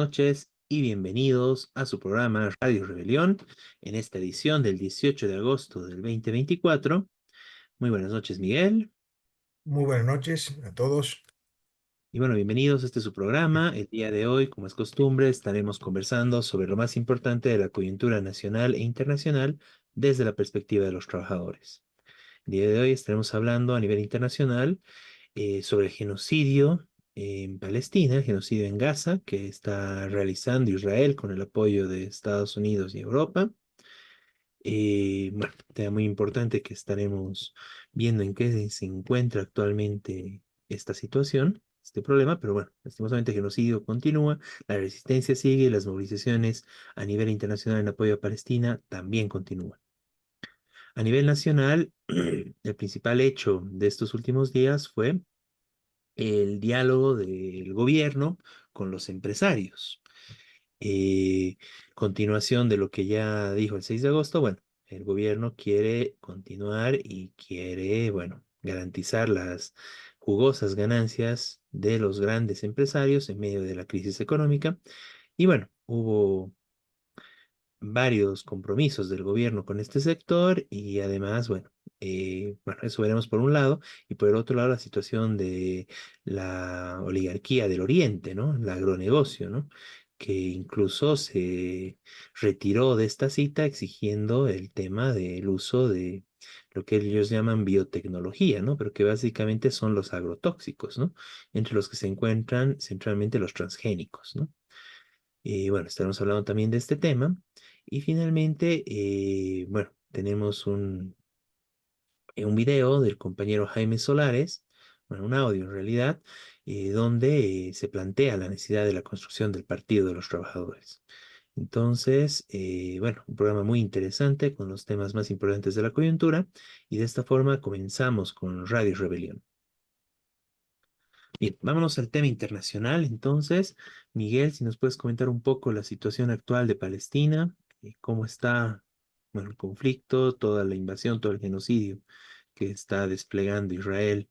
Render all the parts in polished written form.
noches y bienvenidos a su programa Radio Rebelión en esta edición del 18 de agosto del 2024. Muy buenas noches, Miguel. Muy buenas noches a todos. Y bueno, bienvenidos a este su programa. El día de hoy, como es costumbre, estaremos conversando sobre lo más importante de la coyuntura nacional e internacional desde la perspectiva de los trabajadores. El día de hoy estaremos hablando a nivel internacional sobre el genocidio en Palestina, el genocidio en Gaza, que está realizando Israel con el apoyo de Estados Unidos y Europa. Bueno, tema muy importante que estaremos viendo en qué se encuentra actualmente esta situación, este problema, pero bueno, lastimosamente el genocidio continúa, la resistencia sigue y las movilizaciones a nivel internacional en apoyo a Palestina también continúan. A nivel nacional, el principal hecho de estos últimos días fue el diálogo del gobierno con los empresarios. Eh, Continuación de lo que ya dijo el 6 de agosto, bueno, el gobierno quiere continuar y quiere, bueno, garantizar las jugosas ganancias de los grandes empresarios en medio de la crisis económica. Y bueno, hubo varios compromisos del gobierno con este sector y además, bueno, eso veremos por un lado y por el otro lado la situación de la oligarquía del Oriente, ¿no? El agronegocio, ¿no? Que incluso se retiró de esta cita exigiendo el tema del uso de lo que ellos llaman biotecnología, ¿no? Pero que básicamente son los agrotóxicos, ¿no? Entre los que se encuentran centralmente los transgénicos, ¿no? Y bueno, estaremos hablando también de este tema. Y finalmente, bueno, tenemos un video del compañero Jaime Solares, bueno, un audio en realidad, donde se plantea la necesidad de la construcción del Partido de los Trabajadores. Entonces, bueno, un programa muy interesante con los temas más importantes de la coyuntura y de esta forma comenzamos con Radio Rebelión. Bien, vámonos al tema internacional. Entonces, Miguel, si nos puedes comentar un poco la situación actual de Palestina, cómo está, bueno, el conflicto, toda la invasión, todo el genocidio que está desplegando Israel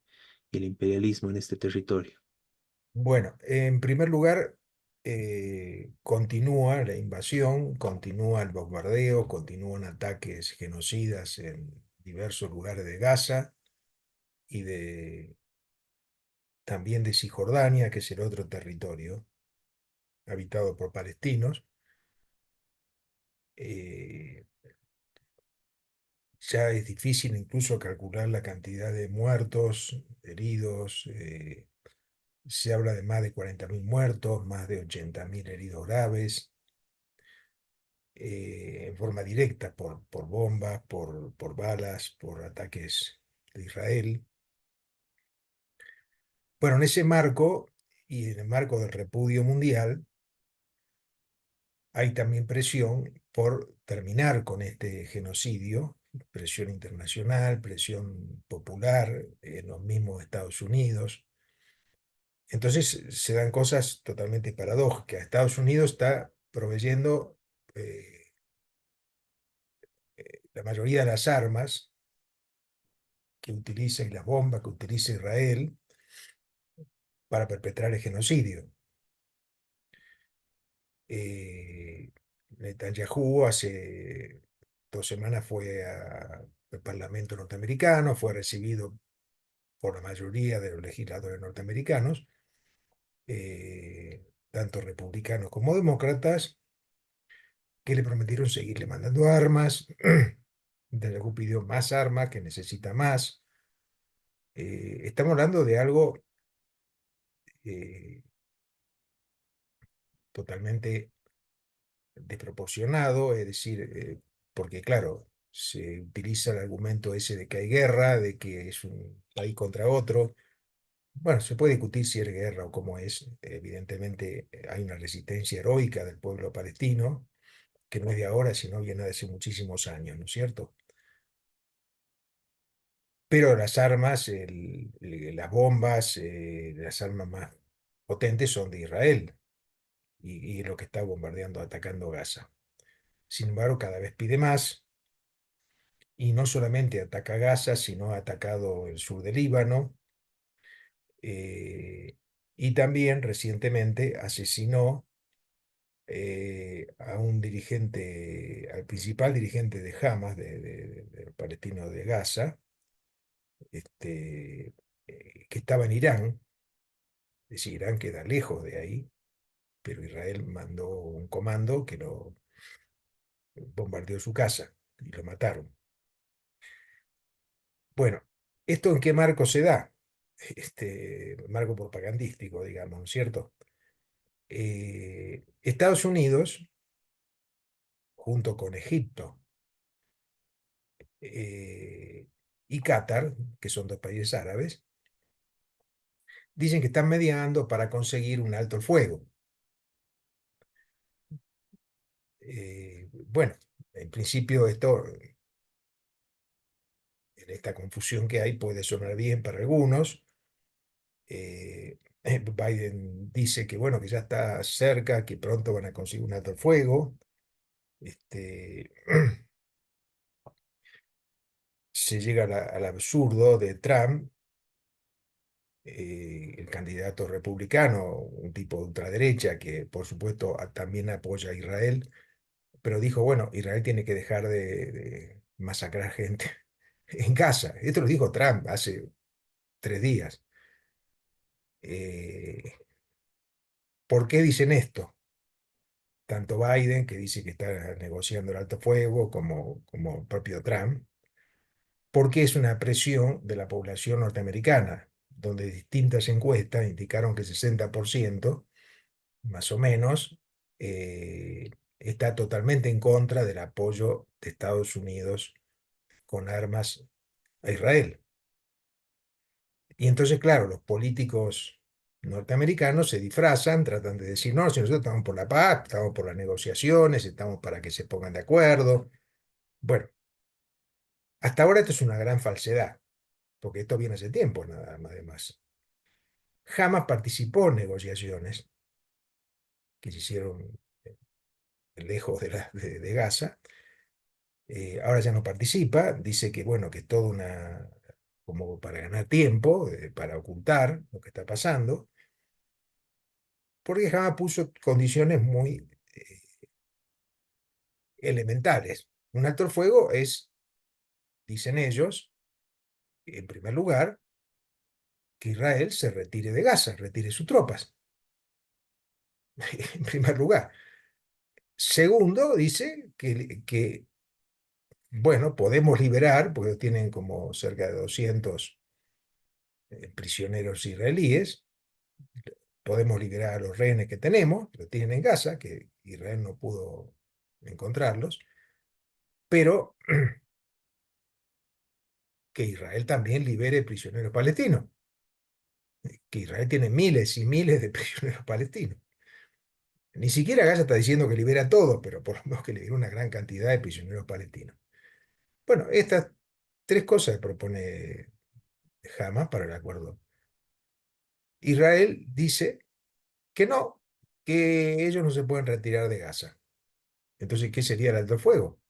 y el imperialismo en este territorio. Bueno, en primer lugar, continúa la invasión, continúa el bombardeo, continúan ataques genocidas en diversos lugares de Gaza y también de Cisjordania, que es el otro territorio habitado por palestinos. Eh, ya es difícil incluso calcular la cantidad de muertos, heridos. Se habla de más de 40.000 muertos, más de 80.000 heridos graves, en forma directa por bombas, por balas, por ataques de Israel. Bueno, en ese marco y en el marco del repudio mundial, hay también presión por terminar con este genocidio, presión internacional, presión popular en los mismos Estados Unidos. Entonces se dan cosas totalmente paradójicas. Estados Unidos está proveyendo eh, la mayoría de las armas que utiliza y las bombas que utiliza Israel para perpetrar el genocidio. Eh, Netanyahu hace 2 semanas fue al Parlamento norteamericano, fue recibido por la mayoría de los legisladores norteamericanos, tanto republicanos como demócratas, que le prometieron seguirle mandando armas. Netanyahu pidió más armas, que necesita más. Estamos hablando de algo eh, totalmente desproporcionado, es decir, porque claro, se utiliza el argumento ese de que hay guerra, de que es un país contra otro. Bueno, se puede discutir si es guerra o cómo es. Evidentemente hay una resistencia heroica del pueblo palestino, que no es de ahora, sino viene de hace muchísimos años, ¿no es cierto? Pero las armas, las bombas, las armas más potentes son de Israel y lo que está bombardeando, atacando Gaza. Sin embargo, cada vez pide más y no solamente ataca Gaza, sino ha atacado el sur del Líbano, eh, y también recientemente asesinó a un dirigente, al principal dirigente de Hamas, de los palestinos de Gaza, que estaba en Irán. Es decir, Irán queda lejos de ahí, pero Israel mandó un comando que lo bombardeó su casa y lo mataron. Bueno, ¿esto en qué marco se da? Marco propagandístico, digamos, ¿no es cierto? Estados Unidos, junto con Egipto eh, y Qatar, que son dos países árabes, dicen que están mediando para conseguir un alto el fuego. Bueno, en principio esto, en esta confusión que hay, puede sonar bien para algunos. Biden dice que bueno, que ya está cerca, que pronto van a conseguir un alto el fuego. Este, Se llega al absurdo de Trump, el candidato republicano, un tipo de ultraderecha que por supuesto también apoya a Israel, pero dijo, bueno, Israel tiene que dejar de masacrar gente en Gaza. Esto lo dijo Trump hace 3 días. Eh, ¿Por qué dicen esto? Tanto Biden, que dice que está negociando el alto fuego, como el propio Trump, porque es una presión de la población norteamericana, donde distintas encuestas indicaron que 60%, más o menos, está totalmente en contra del apoyo de Estados Unidos con armas a Israel. Y entonces, claro, los políticos norteamericanos se disfrazan, tratan de decir, no, si nosotros estamos por la paz, estamos por las negociaciones, estamos para que se pongan de acuerdo. Bueno, hasta ahora esto es una gran falsedad, porque esto viene hace tiempo nada más. Además, jamás participó en negociaciones que se hicieron lejos de Gaza. Ahora ya no participa, dice que bueno, que es todo como para ganar tiempo, para ocultar lo que está pasando, porque jamás puso condiciones muy elementales. Un alto el fuego es, dicen ellos, en primer lugar, que Israel se retire de Gaza, retire sus tropas, en primer lugar. Segundo, dice bueno, podemos liberar, porque tienen como cerca de 200 prisioneros israelíes, podemos liberar a los rehenes que tenemos, que lo tienen en Gaza, que Israel no pudo encontrarlos, pero que Israel también libere prisioneros palestinos, que Israel tiene miles y miles de prisioneros palestinos. Ni siquiera Gaza está diciendo que libera a todos, pero por lo menos que libera una gran cantidad de prisioneros palestinos. Bueno, estas tres cosas propone Hamas para el acuerdo. Israel dice que no, que ellos no se pueden retirar de Gaza. Entonces, ¿qué sería el alto el fuego?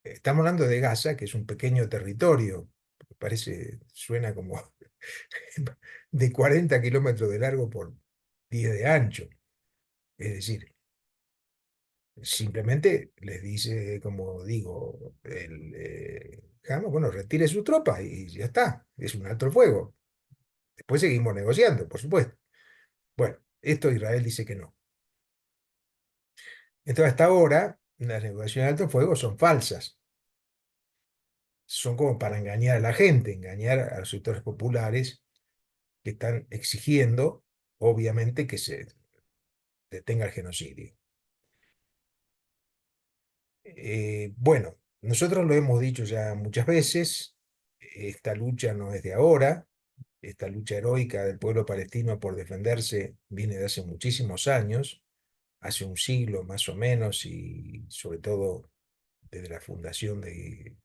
Estamos hablando de Gaza, que es un pequeño territorio, parece, suena como de 40 kilómetros de largo por 10 de ancho. Es decir, simplemente les dice, como digo, Hamas, bueno, retire su tropa y ya está, es un alto el fuego. Después seguimos negociando, por supuesto. Bueno, esto Israel dice que no. Entonces, hasta ahora, las negociaciones de alto el fuego son falsas. Son como para engañar a la gente, engañar a los sectores populares que están exigiendo, obviamente, que se detenga el genocidio. Bueno, nosotros lo hemos dicho ya muchas veces, esta lucha no es de ahora, esta lucha heroica del pueblo palestino por defenderse viene de hace muchísimos años, hace un siglo más o menos, y sobre todo desde la fundación de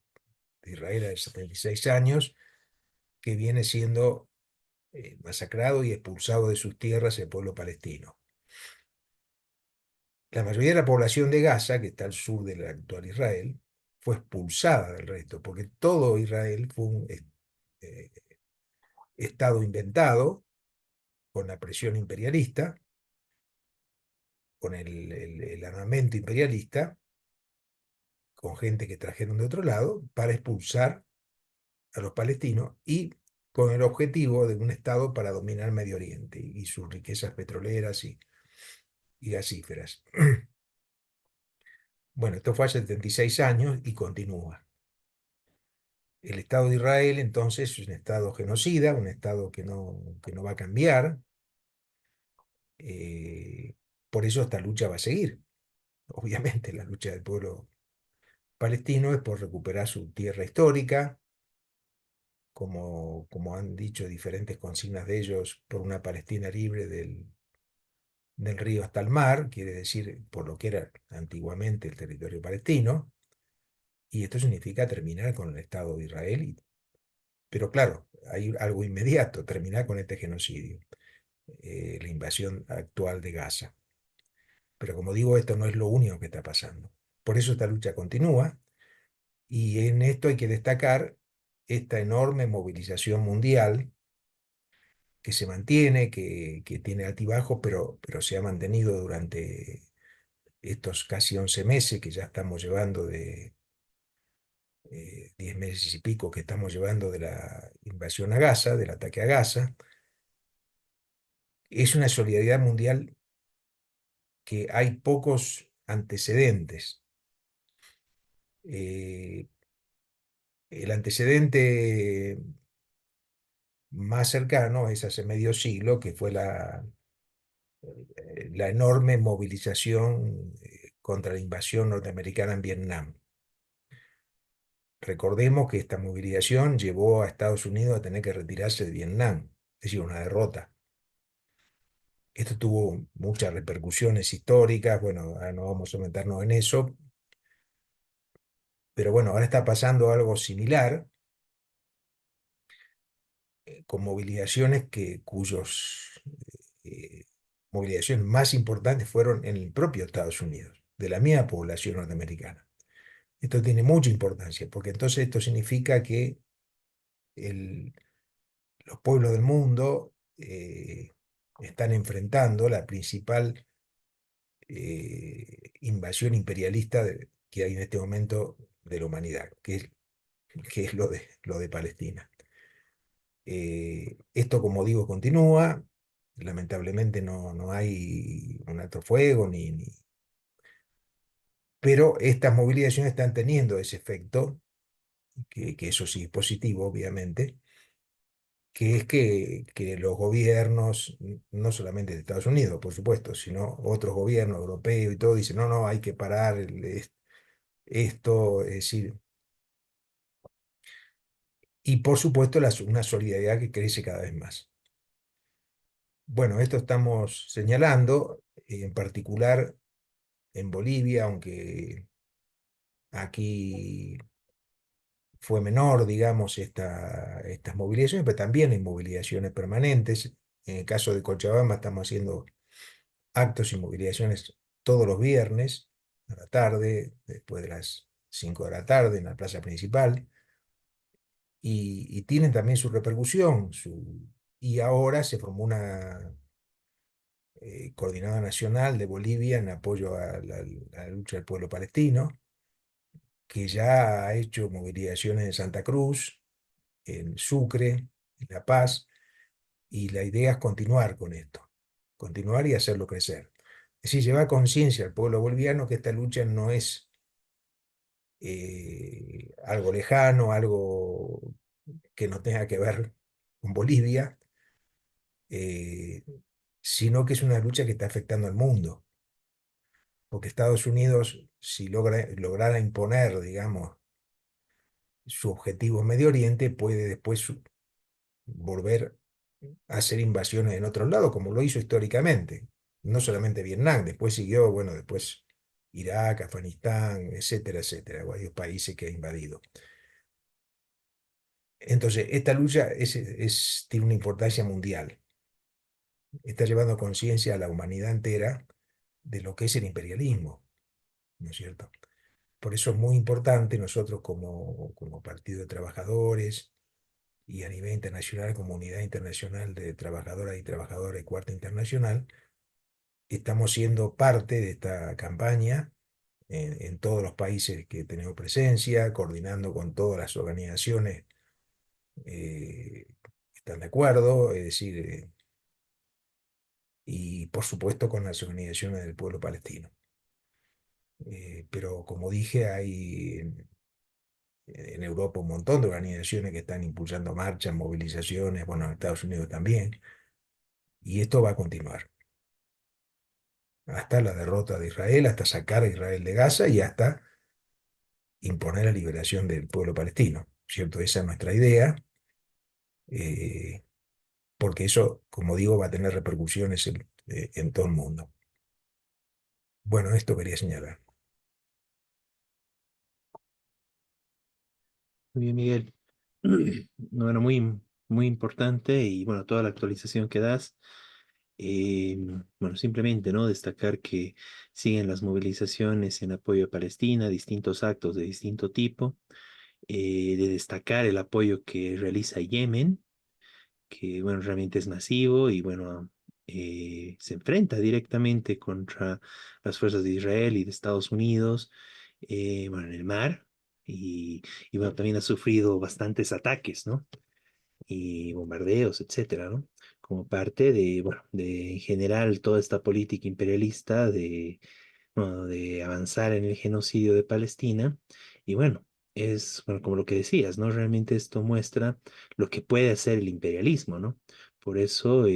Israel hace 76 años, que viene siendo masacrado y expulsado de sus tierras el pueblo palestino. La mayoría de la población de Gaza, que está al sur del actual Israel, fue expulsada del resto, porque todo Israel fue un eh, estado inventado con la presión imperialista, con el armamento imperialista, con gente que trajeron de otro lado, para expulsar a los palestinos y con el objetivo de un Estado para dominar Medio Oriente y sus riquezas petroleras y gasíferas. Bueno, esto fue hace 76 años y continúa. El Estado de Israel entonces es un Estado genocida, un Estado que no va a cambiar. eh, por eso esta lucha va a seguir. Obviamente la lucha del pueblo palestino es por recuperar su tierra histórica, como han dicho diferentes consignas de ellos, por una Palestina libre del río hasta el mar, quiere decir por lo que era antiguamente el territorio palestino, y esto significa terminar con el Estado de Israel, pero claro, hay algo inmediato, terminar con este genocidio, la invasión actual de Gaza. Pero como digo, esto no es lo único que está pasando. Por eso esta lucha continúa, y en esto hay que destacar esta enorme movilización mundial que se mantiene, que tiene altibajos, pero se ha mantenido durante estos casi 11 meses que ya estamos llevando 10 meses y pico que estamos llevando de la invasión a Gaza, del ataque a Gaza. Es una solidaridad mundial que hay pocos antecedentes. Eh, el antecedente más cercano es hace medio siglo, que fue la enorme movilización contra la invasión norteamericana en Vietnam. Recordemos que esta movilización llevó a Estados Unidos a tener que retirarse de Vietnam, es decir, una derrota. Esto tuvo muchas repercusiones históricas, bueno, ahora no vamos a meternos en eso, pero bueno, ahora está pasando algo similar, con movilizaciones cuyos movilizaciones más importantes fueron en el propio Estados Unidos, de la misma población norteamericana. Esto tiene mucha importancia, porque entonces esto significa que el, los pueblos del mundo están enfrentando la principal invasión imperialista que hay en este momento de la humanidad, que es lo de Palestina. Esto, como digo, continúa. Lamentablemente no hay un alto fuego, pero estas movilizaciones están teniendo ese efecto, que eso sí es positivo, obviamente, que es que los gobiernos, no solamente de Estados Unidos, por supuesto, sino otros gobiernos europeos y todo, dicen, no, no, hay que parar esto, es decir, y por supuesto una solidaridad que crece cada vez más. Bueno, esto estamos señalando, en particular en Bolivia, aunque aquí fue menor, digamos, estas movilizaciones, pero también hay movilizaciones permanentes. En el caso de Cochabamba estamos haciendo actos y movilizaciones todos los viernes a la tarde, después de las 5 de la tarde en la plaza principal, y tienen también su repercusión. Y ahora se formó una coordinadora nacional de Bolivia en apoyo a la lucha del pueblo palestino, que ya ha hecho movilizaciones en Santa Cruz, en Sucre, en La Paz, y la idea es continuar con esto, continuar y hacerlo crecer. Es decir, llevar conciencia al pueblo boliviano que esta lucha no es algo lejano, algo que no tenga que ver con Bolivia, eh, sino que es una lucha que está afectando al mundo, porque Estados Unidos, si lograra imponer, digamos, su objetivo en Medio Oriente, puede después volver a hacer invasiones en otros lados, como lo hizo históricamente. No solamente Vietnam, después siguió, bueno, después Irak, Afganistán, etcétera, etcétera, varios países que ha invadido. Entonces, esta lucha tiene una importancia mundial. Está llevando conciencia a la humanidad entera de lo que es el imperialismo, ¿no es cierto? Por eso es muy importante nosotros como Partido de Trabajadores y a nivel internacional, Comunidad Internacional de Trabajadoras y Trabajadores Cuarta Internacional, estamos siendo parte de esta campaña en todos los países que tenemos presencia, coordinando con todas las organizaciones que están de acuerdo, es decir, y por supuesto con las organizaciones del pueblo palestino. Pero como dije, hay en Europa un montón de organizaciones que están impulsando marchas, movilizaciones, bueno, en Estados Unidos también, y esto va a continuar hasta la derrota de Israel, hasta sacar a Israel de Gaza y hasta imponer la liberación del pueblo palestino, ¿cierto? Esa es nuestra idea, eh, porque eso, como digo, va a tener repercusiones en todo el mundo. Bueno, esto quería señalar. Muy bien, Miguel. Bueno, muy importante y bueno, toda la actualización que das. Eh, bueno, simplemente, ¿no? Destacar que siguen las movilizaciones en apoyo a Palestina, distintos actos de distinto tipo, de destacar el apoyo que realiza Yemen, que bueno, realmente es masivo y bueno, se enfrenta directamente contra las fuerzas de Israel y de Estados Unidos, bueno, en el mar. Y bueno, también ha sufrido bastantes ataques, ¿no? Y bombardeos, etcétera, ¿no? Como parte de, bueno, de en general toda esta política imperialista de, bueno, de avanzar en el genocidio de Palestina. Y bueno, es, bueno, como lo que decías, ¿no? Realmente esto muestra lo que puede hacer el imperialismo, ¿no? Por eso,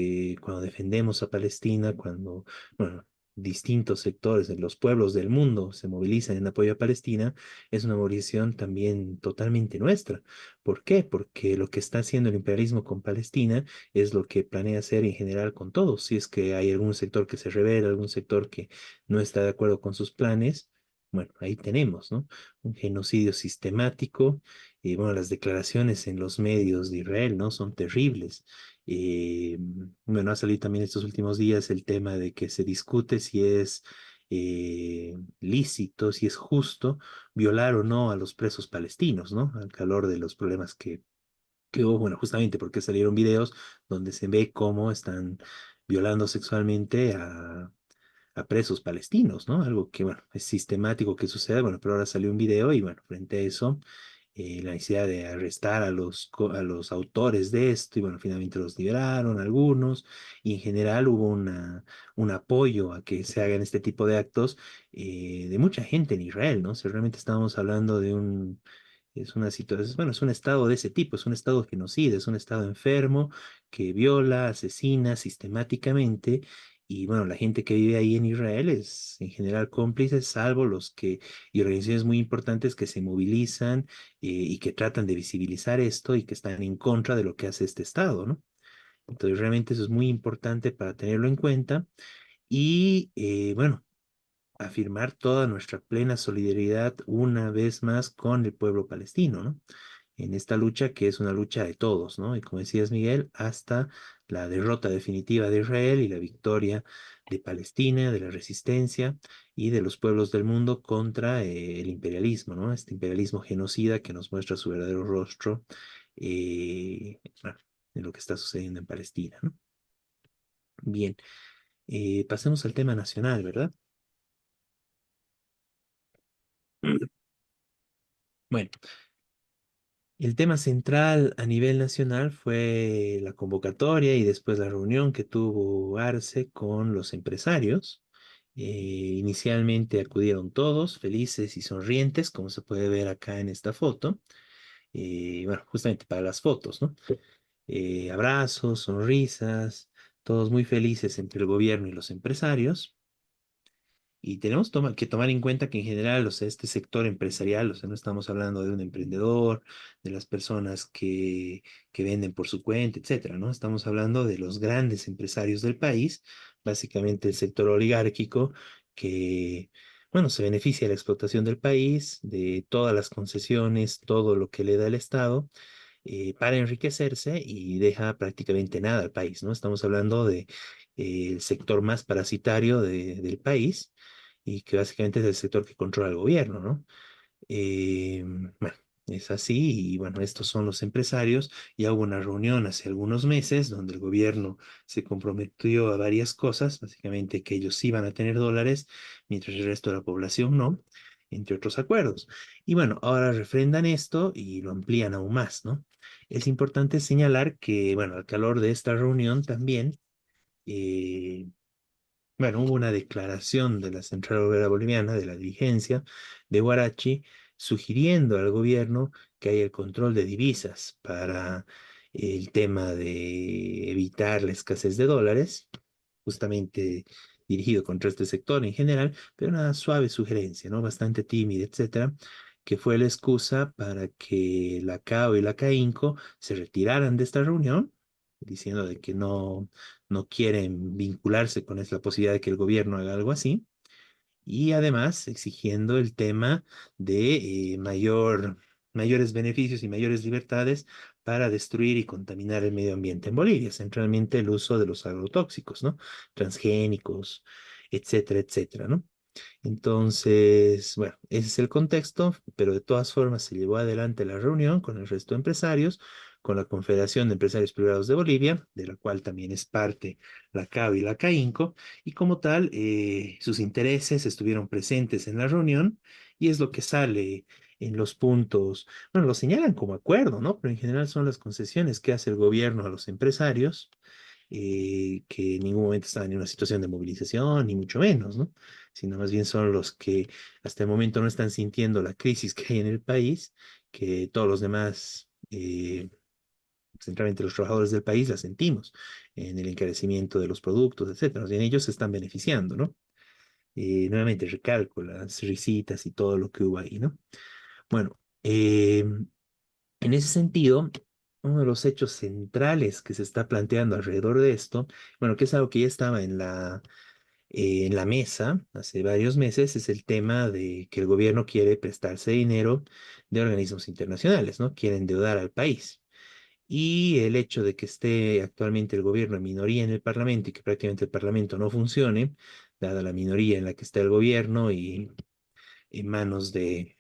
cuando defendemos a Palestina, cuando, bueno, distintos sectores de los pueblos del mundo se movilizan en apoyo a Palestina, es una movilización también totalmente nuestra. ¿Por qué? Porque lo que está haciendo el imperialismo con Palestina es lo que planea hacer en general con todos. Si es que hay algún sector que se revela, algún sector que no está de acuerdo con sus planes, bueno, ahí tenemos, ¿no? Un genocidio sistemático. Y bueno, las declaraciones en los medios de Israel, ¿no? Son terribles. Bueno, ha salido también estos últimos días el tema de que se discute si es lícito, si es justo violar o no a los presos palestinos, ¿no? Al calor de los problemas que hubo, bueno, justamente porque salieron videos donde se ve cómo están violando sexualmente a presos palestinos, ¿no? Algo que, bueno, es sistemático que sucede, bueno, pero ahora salió un video y, bueno, frente a eso, la necesidad de arrestar a a los autores de esto y, bueno, finalmente los liberaron algunos y en general hubo un apoyo a que se hagan este tipo de actos de mucha gente en Israel, ¿no? Si realmente estamos hablando de un... Es una situación, bueno, es un estado de ese tipo, es un estado genocida, es un estado enfermo que viola, asesina sistemáticamente y bueno, la gente que vive ahí en Israel es en general cómplice, salvo los que, y organizaciones muy importantes que se movilizan y que tratan de visibilizar esto y que están en contra de lo que hace este Estado, ¿no? Entonces, realmente eso es muy importante para tenerlo en cuenta y, bueno, afirmar toda nuestra plena solidaridad una vez más con el pueblo palestino, ¿no? En esta lucha que es una lucha de todos, ¿no? Y como decías, Miguel, hasta la derrota definitiva de Israel y la victoria de Palestina, de la resistencia y de los pueblos del mundo contra el imperialismo, ¿no? Este imperialismo genocida que nos muestra su verdadero rostro, bueno, de lo que está sucediendo en Palestina, ¿no? Bien, pasemos al tema nacional, ¿verdad? Bueno, el tema central a nivel nacional fue la convocatoria y después la reunión que tuvo Arce con los empresarios. Inicialmente acudieron todos felices y sonrientes, como se puede ver acá en esta foto. Bueno, justamente para las fotos, ¿no? Abrazos, sonrisas, todos muy felices entre el gobierno y los empresarios. Y tenemos que tomar en cuenta que en general, o sea, este sector empresarial, o sea, no estamos hablando de un emprendedor, de las personas que venden por su cuenta, etcétera, ¿no? Estamos hablando de los grandes empresarios del país, básicamente el sector oligárquico que, bueno, se beneficia de la explotación del país, de todas las concesiones, todo lo que le da el Estado para enriquecerse y deja prácticamente nada al país, ¿no? Estamos hablando de el sector más parasitario del país y que básicamente es el sector que controla el gobierno, ¿no? Bueno, Es así, y bueno, estos son los empresarios. Ya hubo una reunión hace algunos meses donde el gobierno se comprometió a varias cosas, básicamente que ellos sí iban a tener dólares, mientras el resto de la población no, entre otros acuerdos. Y bueno, ahora refrendan esto y lo amplían aún más, ¿no? Es importante señalar que, bueno, al calor de esta reunión también, eh, bueno, hubo una declaración de la Central Obrera Boliviana, de la dirigencia de Huarachi, sugiriendo al gobierno que haya el control de divisas para el tema de evitar la escasez de dólares, justamente dirigido contra este sector en general, pero una suave sugerencia, ¿no? Bastante tímida, etcétera, que fue la excusa para que la CAO y la CAINCO se retiraran de esta reunión, diciendo de que no quieren vincularse con la posibilidad de que el gobierno haga algo así, y además exigiendo el tema de mayores beneficios y mayores libertades para destruir y contaminar el medio ambiente en Bolivia, centralmente el uso de los agrotóxicos, ¿no? Transgénicos, etcétera, etcétera, ¿no? Entonces, bueno, ese es el contexto, pero de todas formas se llevó adelante la reunión con el resto de empresarios, con la Confederación de Empresarios Privados de Bolivia, de la cual también es parte la CAO y la CAINCO, y como tal, sus intereses estuvieron presentes en la reunión, y es lo que sale en los puntos, bueno, lo señalan como acuerdo, ¿no? Pero en general son las concesiones que hace el gobierno a los empresarios, que en ningún momento estaban en una situación de movilización, ni mucho menos, ¿no? Sino más bien son los que hasta el momento no están sintiendo la crisis que hay en el país, que todos los demás, centralmente los trabajadores del país, la sentimos en el encarecimiento de los productos, etcétera. Más bien ellos se están beneficiando, ¿no? Nuevamente recalco las risitas y todo lo que hubo ahí, ¿no? Bueno, en ese sentido, uno de los hechos centrales que se está planteando alrededor de esto, bueno, que es algo que ya estaba en la mesa hace varios meses, es el tema de que el gobierno quiere prestarse dinero de organismos internacionales, ¿no? Quiere endeudar al país. Y el hecho de que esté actualmente el gobierno en minoría en el Parlamento y que prácticamente el Parlamento no funcione, dada la minoría en la que está el gobierno y en manos de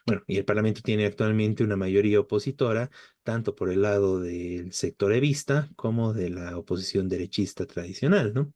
bueno, y el Parlamento tiene actualmente una mayoría opositora, tanto por el lado del sector evista como de la oposición derechista tradicional, ¿no?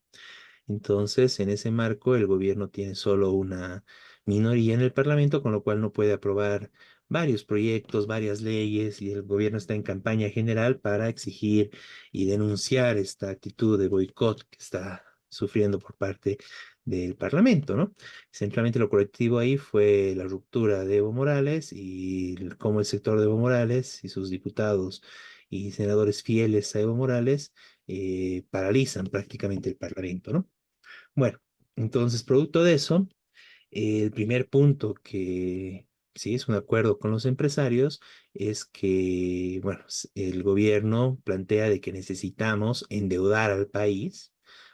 Entonces, en ese marco, el gobierno tiene solo una minoría en el Parlamento, con lo cual no puede aprobar varios proyectos, varias leyes, y el gobierno está en campaña general para exigir y denunciar esta actitud de boicot que está sufriendo por parte del Parlamento, ¿no? Centralmente lo colectivo ahí fue la ruptura de Evo Morales y cómo el sector de Evo Morales y sus diputados y senadores fieles a Evo Morales paralizan prácticamente el Parlamento, ¿no? Bueno, entonces, producto de eso, el primer punto que sí es un acuerdo con los empresarios es que, bueno, el gobierno plantea de que necesitamos endeudar al país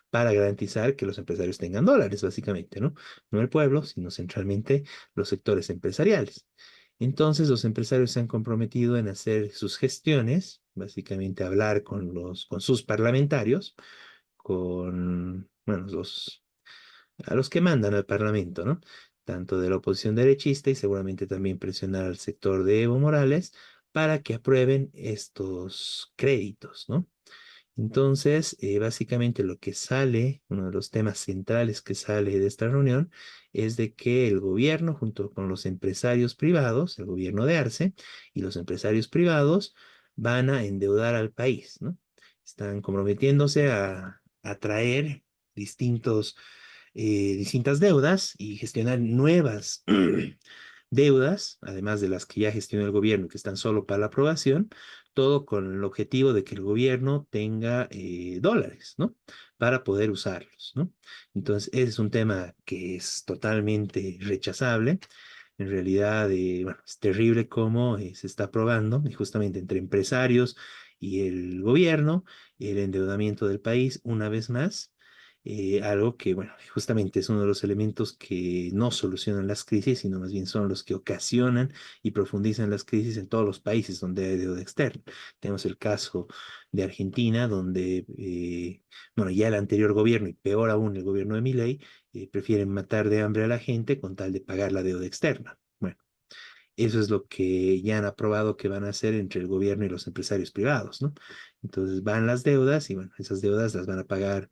para garantizar que los empresarios tengan dólares, básicamente, ¿no? No el pueblo, sino centralmente los sectores empresariales. Entonces, los empresarios se han comprometido en hacer sus gestiones, básicamente hablar con sus parlamentarios, bueno, a los que mandan al Parlamento, ¿no? Tanto de la oposición derechista y seguramente también presionar al sector de Evo Morales para que aprueben estos créditos, ¿no? Entonces, básicamente lo que sale, uno de los temas centrales que sale de esta reunión es de que el gobierno, junto con los empresarios privados, el gobierno de Arce y los empresarios privados, van a endeudar al país, ¿no? Están comprometiéndose a traer distintos distintas deudas y gestionar nuevas deudas, además de las que ya gestiona el gobierno, que están solo para la aprobación, todo con el objetivo de que el gobierno tenga dólares, ¿no? Para poder usarlos, ¿no? Entonces, ese es un tema que es totalmente rechazable. En realidad, bueno, es terrible cómo se está aprobando, y justamente entre empresarios y el gobierno, el endeudamiento del país, una vez más, algo que, bueno, justamente es uno de los elementos que no solucionan las crisis, sino más bien son los que ocasionan y profundizan las crisis en todos los países donde hay deuda externa. Tenemos el caso de Argentina, donde, bueno, ya el anterior gobierno, y peor aún el gobierno de Milei, prefieren matar de hambre a la gente con tal de pagar la deuda externa. Bueno, eso es lo que ya han aprobado que van a hacer entre el gobierno y los empresarios privados, ¿no? Entonces van las deudas y bueno, esas deudas las van a pagar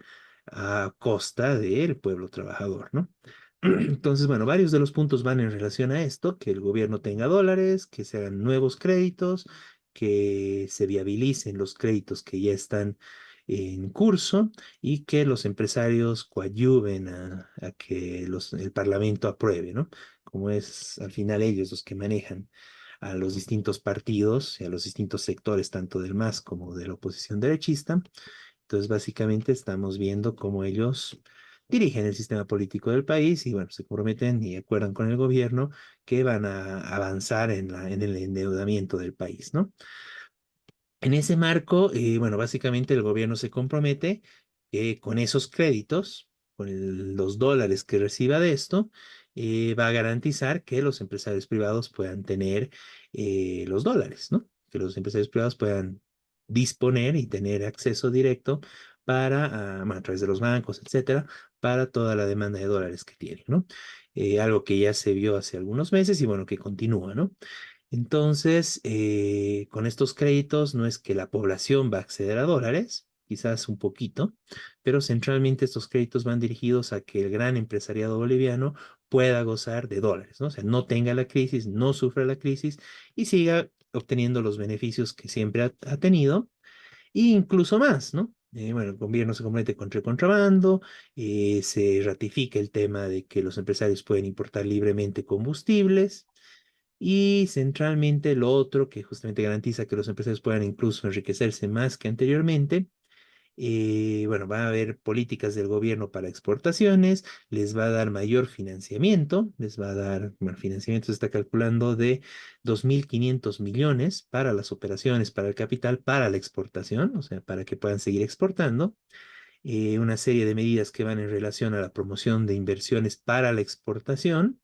a costa del pueblo trabajador, ¿no? Entonces, bueno, varios de los puntos van en relación a esto, que el gobierno tenga dólares, que se hagan nuevos créditos, que se viabilicen los créditos que ya están en curso y que los empresarios coadyuven a que el Parlamento apruebe, ¿no? Como es al final ellos los que manejan a los distintos partidos y a los distintos sectores, tanto del MAS como de la oposición derechista. Entonces, básicamente estamos viendo cómo ellos dirigen el sistema político del país y, bueno, se comprometen y acuerdan con el gobierno que van a avanzar en el endeudamiento del país, ¿no? En ese marco, bueno, básicamente el gobierno se compromete con esos créditos, con los dólares que reciba de esto, va a garantizar que los empresarios privados puedan tener los dólares, ¿no? Que los empresarios privados puedan disponer y tener acceso directo para, bueno, a través de los bancos, etcétera, para toda la demanda de dólares que tienen, ¿no? Algo que ya se vio hace algunos meses y, bueno, que continúa, ¿no? Entonces, con estos créditos no es que la población va a acceder a dólares, quizás un poquito, pero centralmente estos créditos van dirigidos a que el gran empresariado boliviano pueda gozar de dólares, ¿no? O sea, no tenga la crisis, no sufra la crisis y siga obteniendo los beneficios que siempre ha tenido e incluso más, ¿no? Bueno, el gobierno se compromete contra el contrabando, se ratifica el tema de que los empresarios pueden importar libremente combustibles. Y centralmente lo otro que justamente garantiza que los empresarios puedan incluso enriquecerse más que anteriormente. Bueno, va a haber políticas del gobierno para exportaciones, les va a dar mayor financiamiento, les va a dar, bueno, financiamiento se está calculando de 2.500 millones para las operaciones, para el capital, para la exportación, o sea, para que puedan seguir exportando. Una serie de medidas que van en relación a la promoción de inversiones para la exportación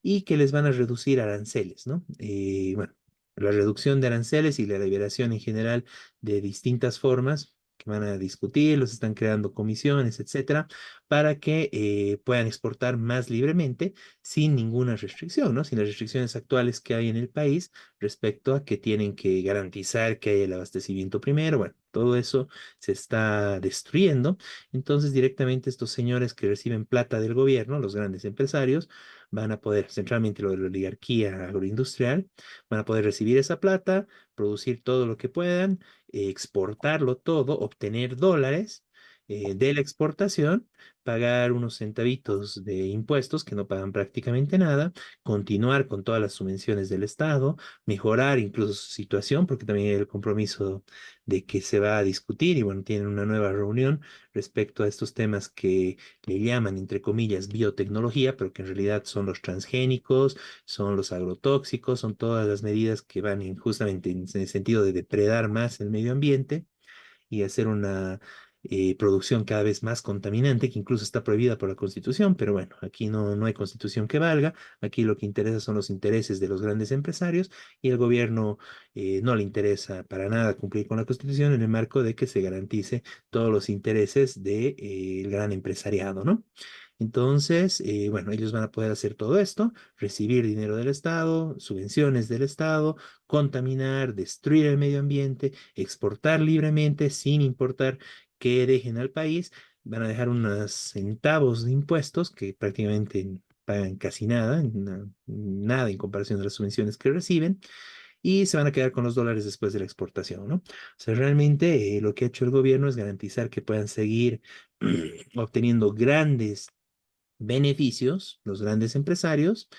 y que les van a reducir aranceles, ¿no? Bueno, la reducción de aranceles y la liberación en general de distintas formas que van a discutir, los están creando comisiones, etcétera, para que puedan exportar más libremente sin ninguna restricción, ¿no? Sin las restricciones actuales que hay en el país respecto a que tienen que garantizar que haya el abastecimiento primero. Bueno, todo eso se está destruyendo. Entonces, directamente estos señores que reciben plata del gobierno, los grandes empresarios, van a poder, centralmente lo de la oligarquía agroindustrial, van a poder recibir esa plata, producir todo lo que puedan, exportarlo todo, obtener dólares de la exportación, pagar unos centavitos de impuestos que no pagan prácticamente nada, continuar con todas las subvenciones del Estado, mejorar incluso su situación, porque también hay el compromiso de que se va a discutir y bueno, tienen una nueva reunión respecto a estos temas que le llaman, entre comillas, biotecnología, pero que en realidad son los transgénicos, son los agrotóxicos, son todas las medidas que van justamente en el sentido de depredar más el medio ambiente y hacer una producción cada vez más contaminante, que incluso está prohibida por la Constitución, pero bueno, aquí no hay Constitución que valga, aquí lo que interesa son los intereses de los grandes empresarios y el gobierno no le interesa para nada cumplir con la Constitución en el marco de que se garantice todos los intereses del gran empresariado, ¿no? Entonces, bueno, ellos van a poder hacer todo esto, recibir dinero del Estado, subvenciones del Estado, contaminar, destruir el medio ambiente, exportar libremente sin importar qué dejen al país. Van a dejar unos centavos de impuestos que prácticamente pagan casi nada, nada en comparación de las subvenciones que reciben, y se van a quedar con los dólares después de la exportación, ¿no? O sea, realmente lo que ha hecho el gobierno es garantizar que puedan seguir obteniendo grandes beneficios los grandes empresarios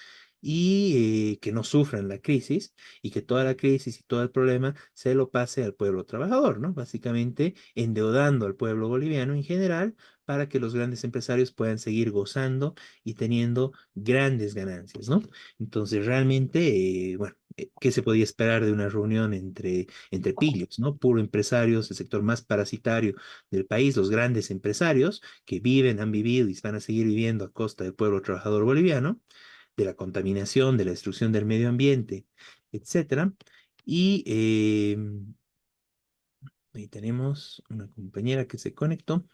y que no sufran la crisis y que toda la crisis y todo el problema se lo pase al pueblo trabajador, ¿no? Básicamente endeudando al pueblo boliviano en general para que los grandes empresarios puedan seguir gozando y teniendo grandes ganancias, ¿no? Entonces, realmente, bueno, ¿qué se podía esperar de una reunión entre pillos, ¿no? Puro empresarios, el sector más parasitario del país, los grandes empresarios que viven, han vivido y van a seguir viviendo a costa del pueblo trabajador boliviano, de la contaminación, de la destrucción del medio ambiente, etcétera. Y ahí tenemos una compañera que se conectó.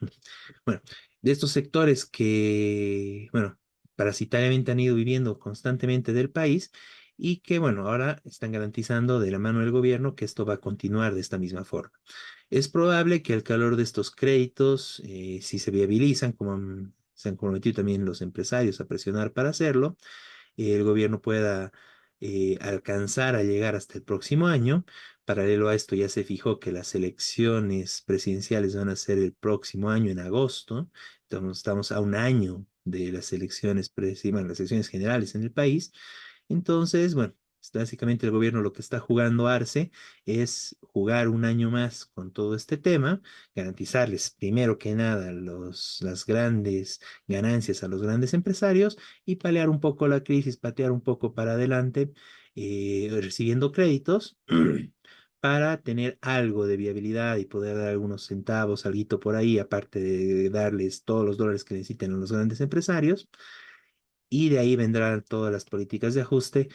Bueno, de estos sectores que, bueno, parasitariamente han ido viviendo constantemente del país, y que, bueno, ahora están garantizando de la mano del gobierno que esto va a continuar de esta misma forma. Es probable que al calor de estos créditos, si se viabilizan, como se han comprometido también los empresarios a presionar para hacerlo, el gobierno pueda alcanzar a llegar hasta el próximo año. Paralelo a esto, ya se fijó que las elecciones presidenciales van a ser el próximo año en agosto. Entonces, estamos a un año de las elecciones, bueno, las elecciones generales en el país. Entonces, bueno, básicamente el gobierno lo que está jugando Arce es jugar un año más con todo este tema, garantizarles primero que nada las grandes ganancias a los grandes empresarios y paliar un poco la crisis, patear un poco para adelante, recibiendo créditos para tener algo de viabilidad y poder dar algunos centavos, alguito por ahí, aparte de darles todos los dólares que necesiten a los grandes empresarios. Y de ahí vendrán todas las políticas de ajuste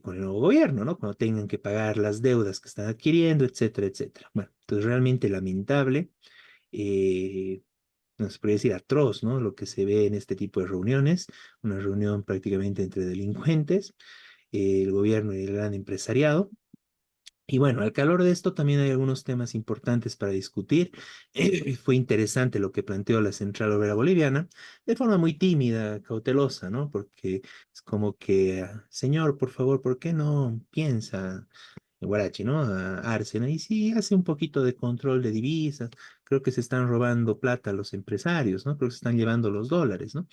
con el nuevo gobierno, ¿no? Cuando tengan que pagar las deudas que están adquiriendo, etcétera, etcétera. Bueno, entonces realmente lamentable, eh, no se podría decir atroz, ¿no? Lo que se ve en este tipo de reuniones, una reunión prácticamente entre delincuentes, el gobierno y el gran empresariado. Y bueno, al calor de esto también hay algunos temas importantes para discutir. Fue interesante lo que planteó la Central Obrera Boliviana, de forma muy tímida, cautelosa, ¿no? Porque es como que, señor, por favor, ¿por qué no piensa en Guarachi, ¿no? A Arce, y sí hace un poquito de control de divisas, creo que se están robando plata a los empresarios, ¿no? Creo que se están llevando los dólares, ¿no?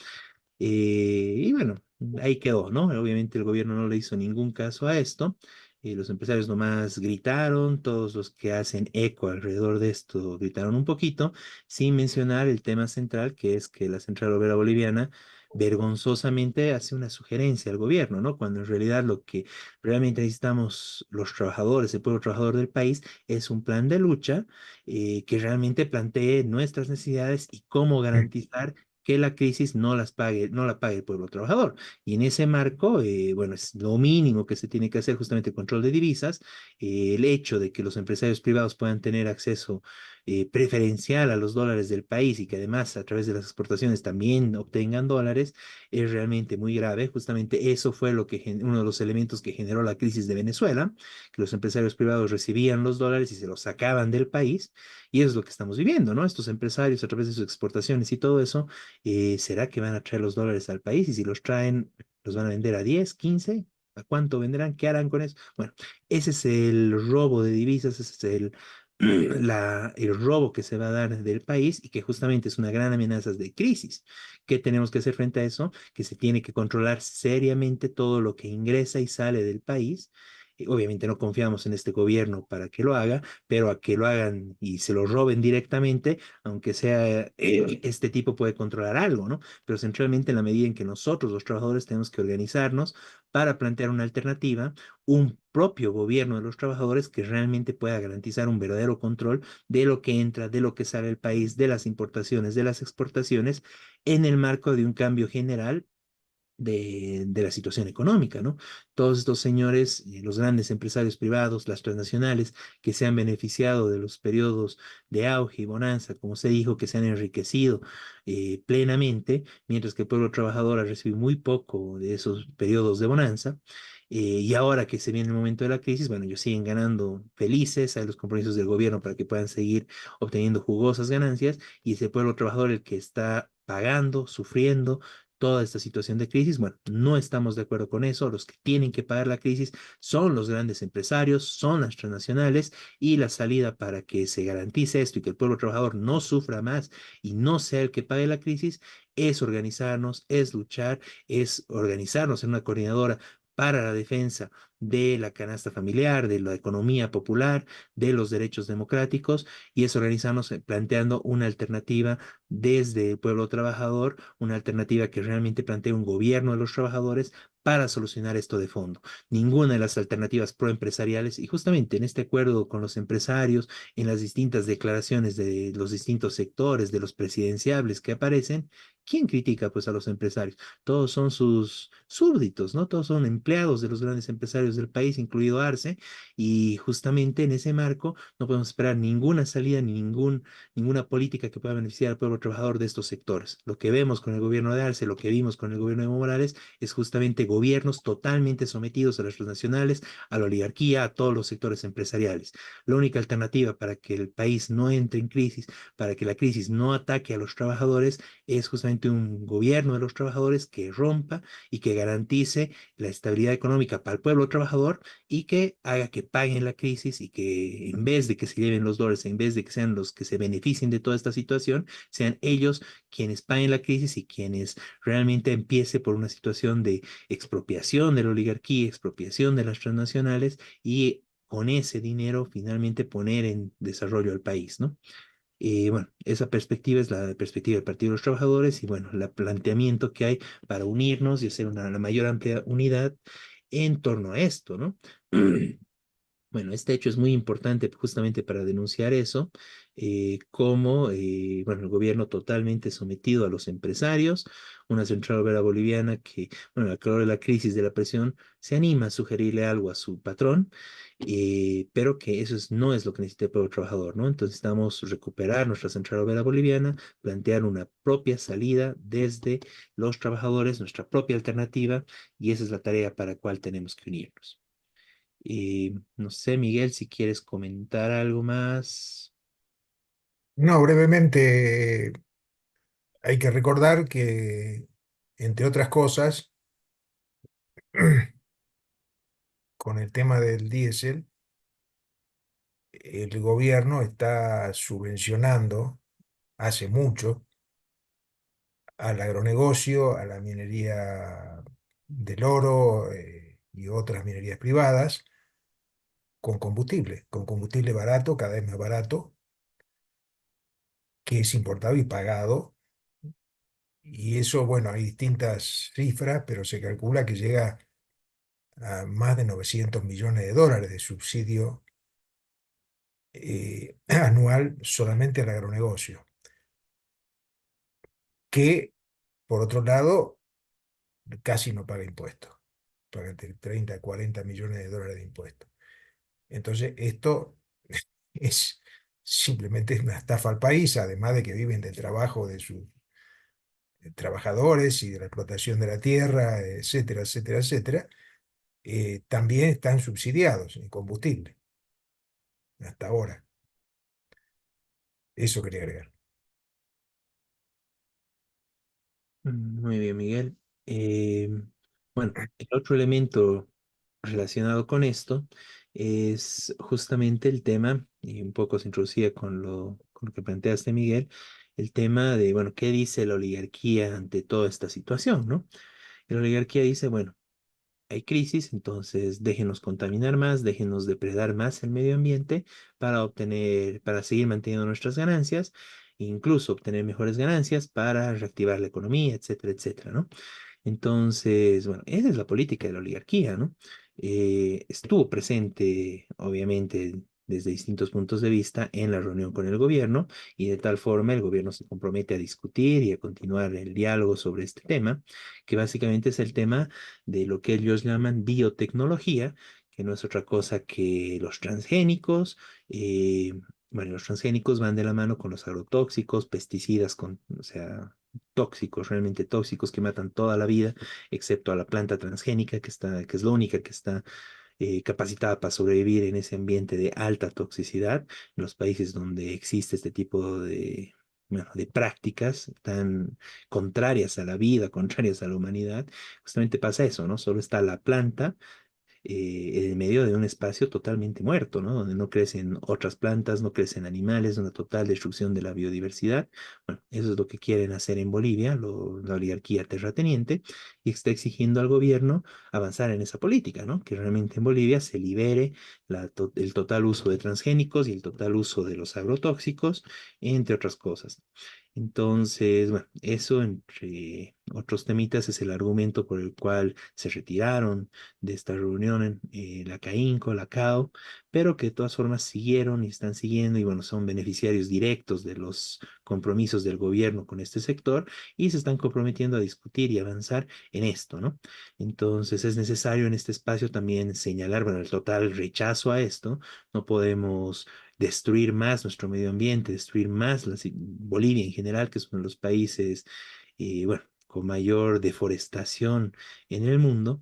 Y bueno, ahí quedó, ¿no? Obviamente el gobierno no le hizo ningún caso a esto. Los empresarios nomás gritaron, todos los que hacen eco alrededor de esto gritaron un poquito, sin mencionar el tema central, que es que la Central Obrera Boliviana vergonzosamente hace una sugerencia al gobierno, ¿no? Cuando en realidad lo que realmente necesitamos los trabajadores, el pueblo trabajador del país, es un plan de lucha que realmente plantee nuestras necesidades y cómo garantizar que la crisis no las pague, no la pague el pueblo trabajador. Y en ese marco, bueno, es lo mínimo que se tiene que hacer justamente el control de divisas, el hecho de que los empresarios privados puedan tener acceso preferencial a los dólares del país y que además a través de las exportaciones también obtengan dólares, es realmente muy grave. Justamente eso fue lo que uno de los elementos que generó la crisis de Venezuela, que los empresarios privados recibían los dólares y se los sacaban del país. Y eso es lo que estamos viviendo, ¿no? Estos empresarios a través de sus exportaciones y todo eso, ¿será que van a traer los dólares al país? Y si los traen, ¿los van a vender a 10, 15? ¿A cuánto venderán? ¿Qué harán con eso? Bueno, ese es el robo de divisas, ese es el robo que se va a dar del país y que justamente es una gran amenaza de crisis. ¿Qué tenemos que hacer frente a eso? Que se tiene que controlar seriamente todo lo que ingresa y sale del país. Obviamente no confiamos en este gobierno para que lo haga, pero a que lo hagan y se lo roben directamente, aunque sea este tipo puede controlar algo, ¿no? Pero centralmente en la medida en que nosotros, los trabajadores, tenemos que organizarnos para plantear una alternativa, un propio gobierno de los trabajadores que realmente pueda garantizar un verdadero control de lo que entra, de lo que sale del país, de las importaciones, de las exportaciones, en el marco de un cambio general de la situación económica, ¿no? Todos estos señores, los grandes empresarios privados, las transnacionales, que se han beneficiado de los periodos de auge y bonanza, como se dijo, que se han enriquecido plenamente, mientras que el pueblo trabajador ha recibido muy poco de esos periodos de bonanza. Y ahora que se viene el momento de la crisis, bueno, ellos siguen ganando felices, hay los compromisos del gobierno para que puedan seguir obteniendo jugosas ganancias, y es el pueblo trabajador el que está pagando, sufriendo toda esta situación de crisis. Bueno, no estamos de acuerdo con eso. Los que tienen que pagar la crisis son los grandes empresarios, son las transnacionales, y la salida para que se garantice esto y que el pueblo trabajador no sufra más y no sea el que pague la crisis es organizarnos, es luchar, es organizarnos en una coordinadora para la defensa de la canasta familiar, de la economía popular, de los derechos democráticos, y es organizarnos planteando una alternativa desde el pueblo trabajador, una alternativa que realmente plantee un gobierno de los trabajadores para solucionar esto de fondo. Ninguna de las alternativas proempresariales, y justamente en este acuerdo con los empresarios, en las distintas declaraciones de los distintos sectores, de los presidenciables que aparecen, ¿quién critica pues a los empresarios? Todos son sus súbditos, ¿no? Todos son empleados de los grandes empresarios del país, incluido Arce, y justamente en ese marco no podemos esperar ninguna salida ni ninguna política que pueda beneficiar al pueblo trabajador de estos sectores. Lo que vemos con el gobierno de Arce, lo que vimos con el gobierno de Evo Morales, es justamente gobiernos totalmente sometidos a las transnacionales, a la oligarquía, a todos los sectores empresariales. La única alternativa para que el país no entre en crisis, para que la crisis no ataque a los trabajadores, es justamente un gobierno de los trabajadores que rompa y que garantice la estabilidad económica para el pueblo trabajador y que haga que paguen la crisis y que en vez de que se lleven los dólares, en vez de que sean los que se beneficien de toda esta situación, sean ellos quienes paguen la crisis y quienes realmente empiece por una situación de expropiación de la oligarquía, expropiación de las transnacionales y con ese dinero finalmente poner en desarrollo al país, ¿no? Y bueno, esa perspectiva es la perspectiva del Partido de los Trabajadores y bueno, el planteamiento que hay para unirnos y hacer una la mayor amplia unidad en torno a esto, ¿no? Bueno, este hecho es muy importante justamente para denunciar eso, como bueno, el gobierno totalmente sometido a los empresarios, una central obrera boliviana que, bueno, al calor de la crisis de la presión, se anima a sugerirle algo a su patrón, pero que no es lo que necesita el pueblo trabajador, ¿no? Entonces necesitamos recuperar nuestra central obrera boliviana, plantear una propia salida desde los trabajadores, nuestra propia alternativa, y esa es la tarea para la cual tenemos que unirnos. No sé, Miguel, si quieres comentar algo más. No, brevemente hay que recordar que, entre otras cosas, con el tema del diésel, el gobierno está subvencionando hace mucho al agronegocio, a la minería del oro y otras minerías privadas con combustible barato, cada vez más barato, que es importado y pagado. Y eso, bueno, hay distintas cifras, pero se calcula que llega a más de 900 millones de dólares de subsidio anual solamente al agronegocio, que por otro lado casi no paga impuestos, paga entre 30 a 40 millones de dólares de impuestos. Entonces, esto es simplemente una estafa al país, además de que viven del trabajo de sus trabajadores y de la explotación de la tierra, etcétera, etcétera, etcétera. También están subsidiados en combustible, hasta ahora. Eso quería agregar. Muy bien, Miguel. Bueno, el otro elemento relacionado con esto es justamente el tema, y un poco se introducía con lo que planteaste, Miguel, el tema de, bueno, ¿qué dice la oligarquía ante toda esta situación, ¿no? Y la oligarquía dice, bueno, hay crisis, entonces déjenos contaminar más, déjenos depredar más el medio ambiente para seguir manteniendo nuestras ganancias, e incluso obtener mejores ganancias para reactivar la economía, etcétera, etcétera, ¿no? Entonces, bueno, esa es la política de la oligarquía, ¿no? Estuvo presente, obviamente, desde distintos puntos de vista en la reunión con el gobierno y de tal forma el gobierno se compromete a discutir y a continuar el diálogo sobre este tema, que básicamente es el tema de lo que ellos llaman biotecnología, que no es otra cosa que los transgénicos. Bueno, los transgénicos van de la mano con los agrotóxicos, pesticidas, o sea, tóxicos, realmente tóxicos que matan toda la vida, excepto a la planta transgénica que es la única que está capacitada para sobrevivir en ese ambiente de alta toxicidad, en los países donde existe este tipo de, bueno, de prácticas tan contrarias a la vida, contrarias a la humanidad, justamente pasa eso, ¿no? Solo está la planta en medio de un espacio totalmente muerto, ¿no? Donde no crecen otras plantas, no crecen animales, una total destrucción de la biodiversidad. Bueno, eso es lo que quieren hacer en Bolivia, la oligarquía terrateniente, y está exigiendo al gobierno avanzar en esa política, ¿no? Que realmente en Bolivia se libere el total uso de transgénicos y el total uso de los agrotóxicos, entre otras cosas. Entonces, bueno, eso entre otros temitas es el argumento por el cual se retiraron de esta reunión en la CAINCO, la CAO, pero que de todas formas siguieron y están siguiendo y bueno, son beneficiarios directos de los compromisos del gobierno con este sector y se están comprometiendo a discutir y avanzar en esto, ¿no? Entonces es necesario en este espacio también señalar, bueno, el total rechazo a esto. No podemos destruir más nuestro medio ambiente, destruir más Bolivia en general, que es uno de los países, bueno, con mayor deforestación en el mundo.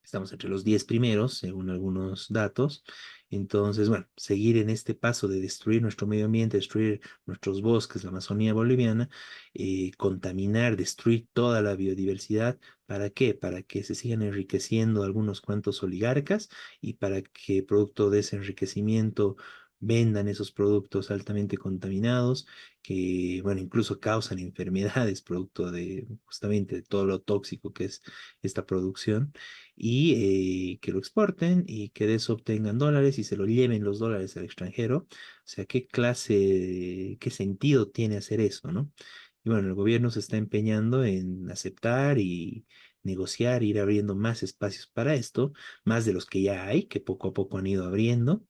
Estamos entre los 10 primeros, según algunos datos. Entonces, bueno, seguir en este paso de destruir nuestro medio ambiente, destruir nuestros bosques, la Amazonía boliviana, contaminar, destruir toda la biodiversidad. ¿Para qué? Para que se sigan enriqueciendo algunos cuantos oligarcas y para que producto de ese enriquecimiento vendan esos productos altamente contaminados que, bueno, incluso causan enfermedades producto de justamente de todo lo tóxico que es esta producción y que lo exporten y que de eso obtengan dólares y se lo lleven los dólares al extranjero. O sea, ¿qué clase, qué sentido tiene hacer eso, no? Y bueno, el gobierno se está empeñando en aceptar y negociar, ir abriendo más espacios para esto, más de los que ya hay, que poco a poco han ido abriendo,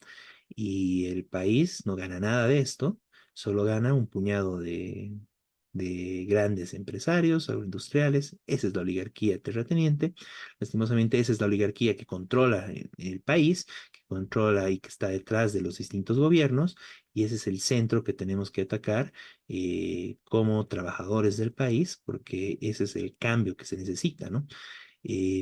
y el país no gana nada de esto, solo gana un puñado de grandes empresarios, agroindustriales. Esa es la oligarquía terrateniente. Lastimosamente, esa es la oligarquía que controla el país, que controla y que está detrás de los distintos gobiernos, y ese es el centro que tenemos que atacar como trabajadores del país, porque ese es el cambio que se necesita, ¿no?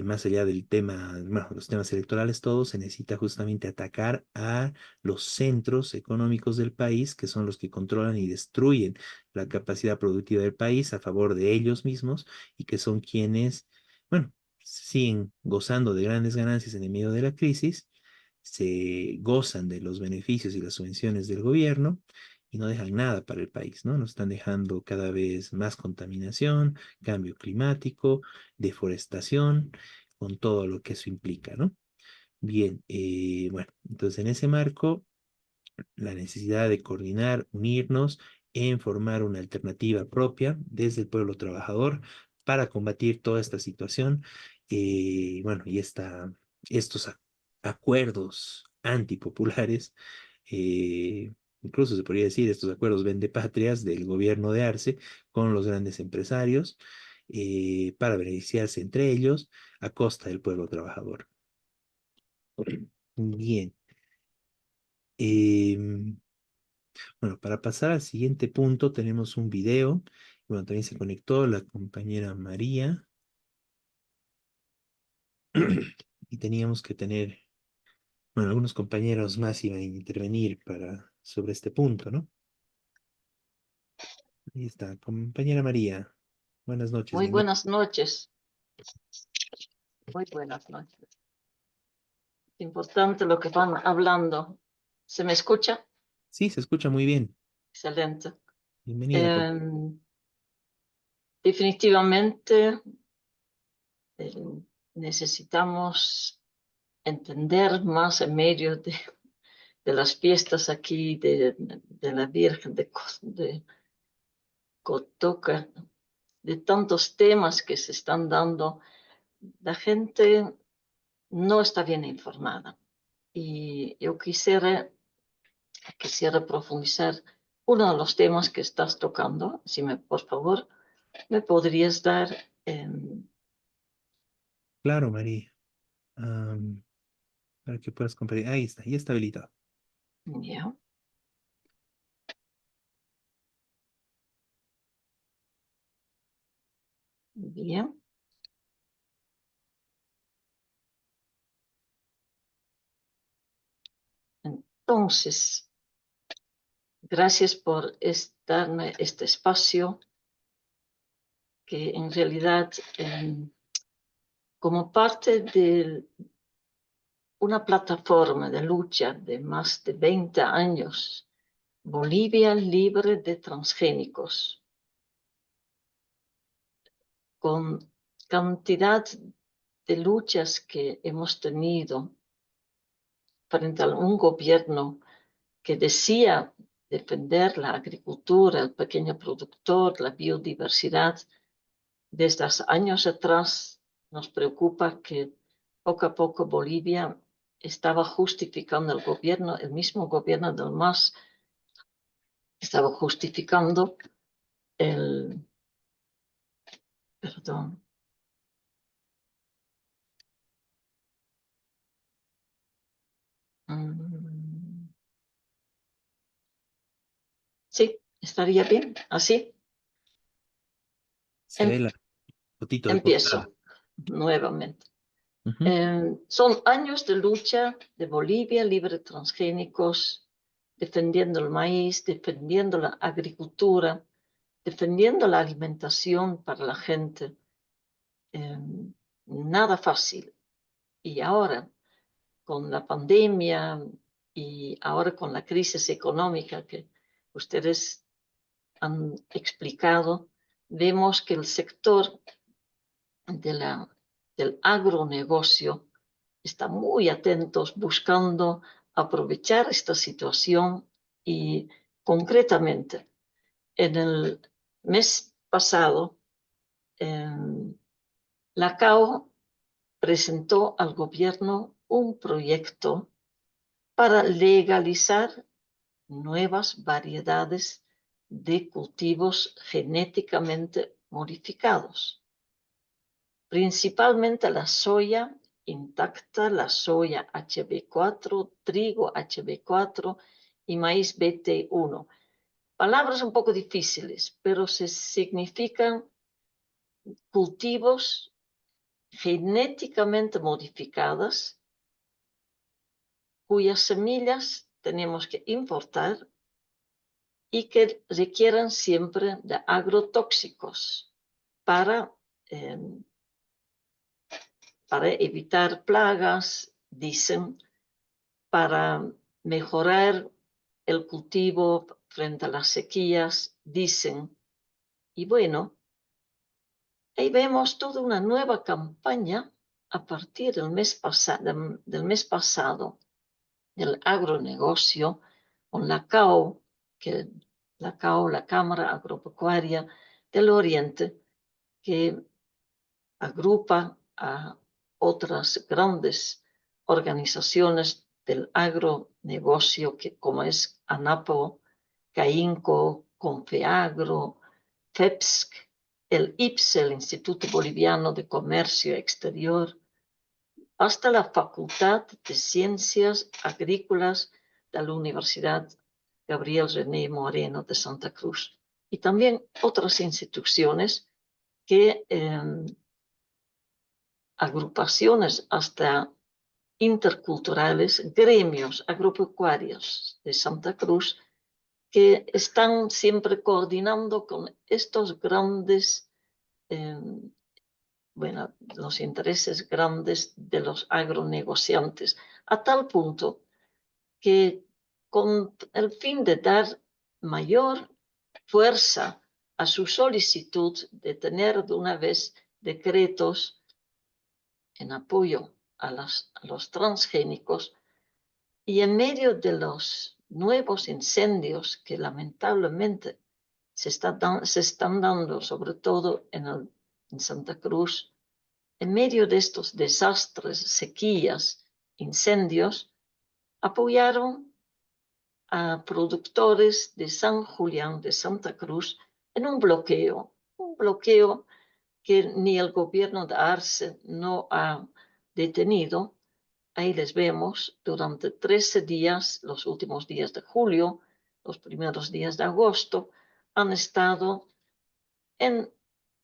Más allá del tema, bueno, los temas electorales, todo se necesita justamente atacar a los centros económicos del país, que son los que controlan y destruyen la capacidad productiva del país a favor de ellos mismos y que son quienes, bueno, siguen gozando de grandes ganancias en el medio de la crisis, se gozan de los beneficios y las subvenciones del gobierno y no dejan nada para el país, ¿no? Nos están dejando cada vez más contaminación, cambio climático, deforestación, con todo lo que eso implica, ¿no? Bien, bueno, entonces en ese marco, la necesidad de coordinar, unirnos en formar una alternativa propia desde el pueblo trabajador para combatir toda esta situación, bueno, y estos acuerdos antipopulares, eh, incluso se podría decir estos acuerdos vendepatrias del gobierno de Arce con los grandes empresarios para beneficiarse entre ellos a costa del pueblo trabajador. Bien. Bueno, para pasar al siguiente punto tenemos un video. Bueno, también se conectó la compañera María y teníamos que tener, bueno, algunos compañeros más iban a intervenir sobre este punto, ¿no? Ahí está, compañera María. Buenas noches, Muy bienvenida. buenas noches, muy buenas noches. Importante lo que van hablando. ¿Se me escucha? Sí, se escucha muy bien. Excelente. Bienvenida. Eh, definitivamente necesitamos entender más en medio de las fiestas aquí de la Virgen de Cotoca, de tantos temas que se están dando. La gente no está bien informada. Y yo quisiera profundizar uno de los temas que estás tocando. Si me, por favor, me podrías dar, Claro, María. Para que puedas compartir. Ahí está, ya está habilitado. ya, bien. Entonces, gracias por darme este espacio que en realidad, como parte de una plataforma de lucha de más de 20 años, Bolivia libre de transgénicos, con cantidad de luchas que hemos tenido frente a un gobierno que decía defender la agricultura, el pequeño productor, la biodiversidad. Desde hace años atrás nos preocupa que poco a poco Bolivia estaba justificando el gobierno, el mismo gobierno del MAS estaba justificando el, perdón, mm, sí, estaría bien, así. Se ve En- la Fotito de portada. Empiezo nuevamente. Ujú. Son años de lucha de Bolivia libre de transgénicos, defendiendo el maíz, defendiendo la agricultura, defendiendo la alimentación para la gente. Nada fácil. Y ahora, con la pandemia y ahora con la crisis económica que ustedes han explicado, vemos que el sector del agronegocio está muy atentos buscando aprovechar esta situación y concretamente en el mes pasado la CAO presentó al gobierno un proyecto para legalizar nuevas variedades de cultivos genéticamente modificados, principalmente la soya intacta, la soya HB4, trigo HB4 y maíz BT1. Palabras un poco difíciles, pero se significan cultivos genéticamente modificadas cuyas semillas tenemos que importar y que requieran siempre de agrotóxicos para evitar plagas, dicen, para mejorar el cultivo frente a las sequías, dicen. Y bueno, ahí vemos toda una nueva campaña a partir del mes pasado del agronegocio con la CAO, la Cámara Agropecuaria del Oriente, que agrupa a otras grandes organizaciones del agronegocio, como es ANAPO, CAINCO, CONFEAGRO, FEPSC, el IPSE, el Instituto Boliviano de Comercio Exterior, hasta la Facultad de Ciencias Agrícolas de la Universidad Gabriel René Moreno de Santa Cruz, y también otras instituciones que agrupaciones hasta interculturales, gremios agropecuarios de Santa Cruz, que están siempre coordinando con estos grandes, los intereses grandes de los agronegociantes, a tal punto que con el fin de dar mayor fuerza a su solicitud de tener de una vez decretos en apoyo a los transgénicos, y en medio de los nuevos incendios que lamentablemente se están dando, sobre todo en Santa Cruz, en medio de estos desastres, sequías, incendios, apoyaron a productores de San Julián de Santa Cruz en un bloqueo que ni el gobierno de Arce no ha detenido. Ahí les vemos durante 13 días, los últimos días de julio, los primeros días de agosto, han estado en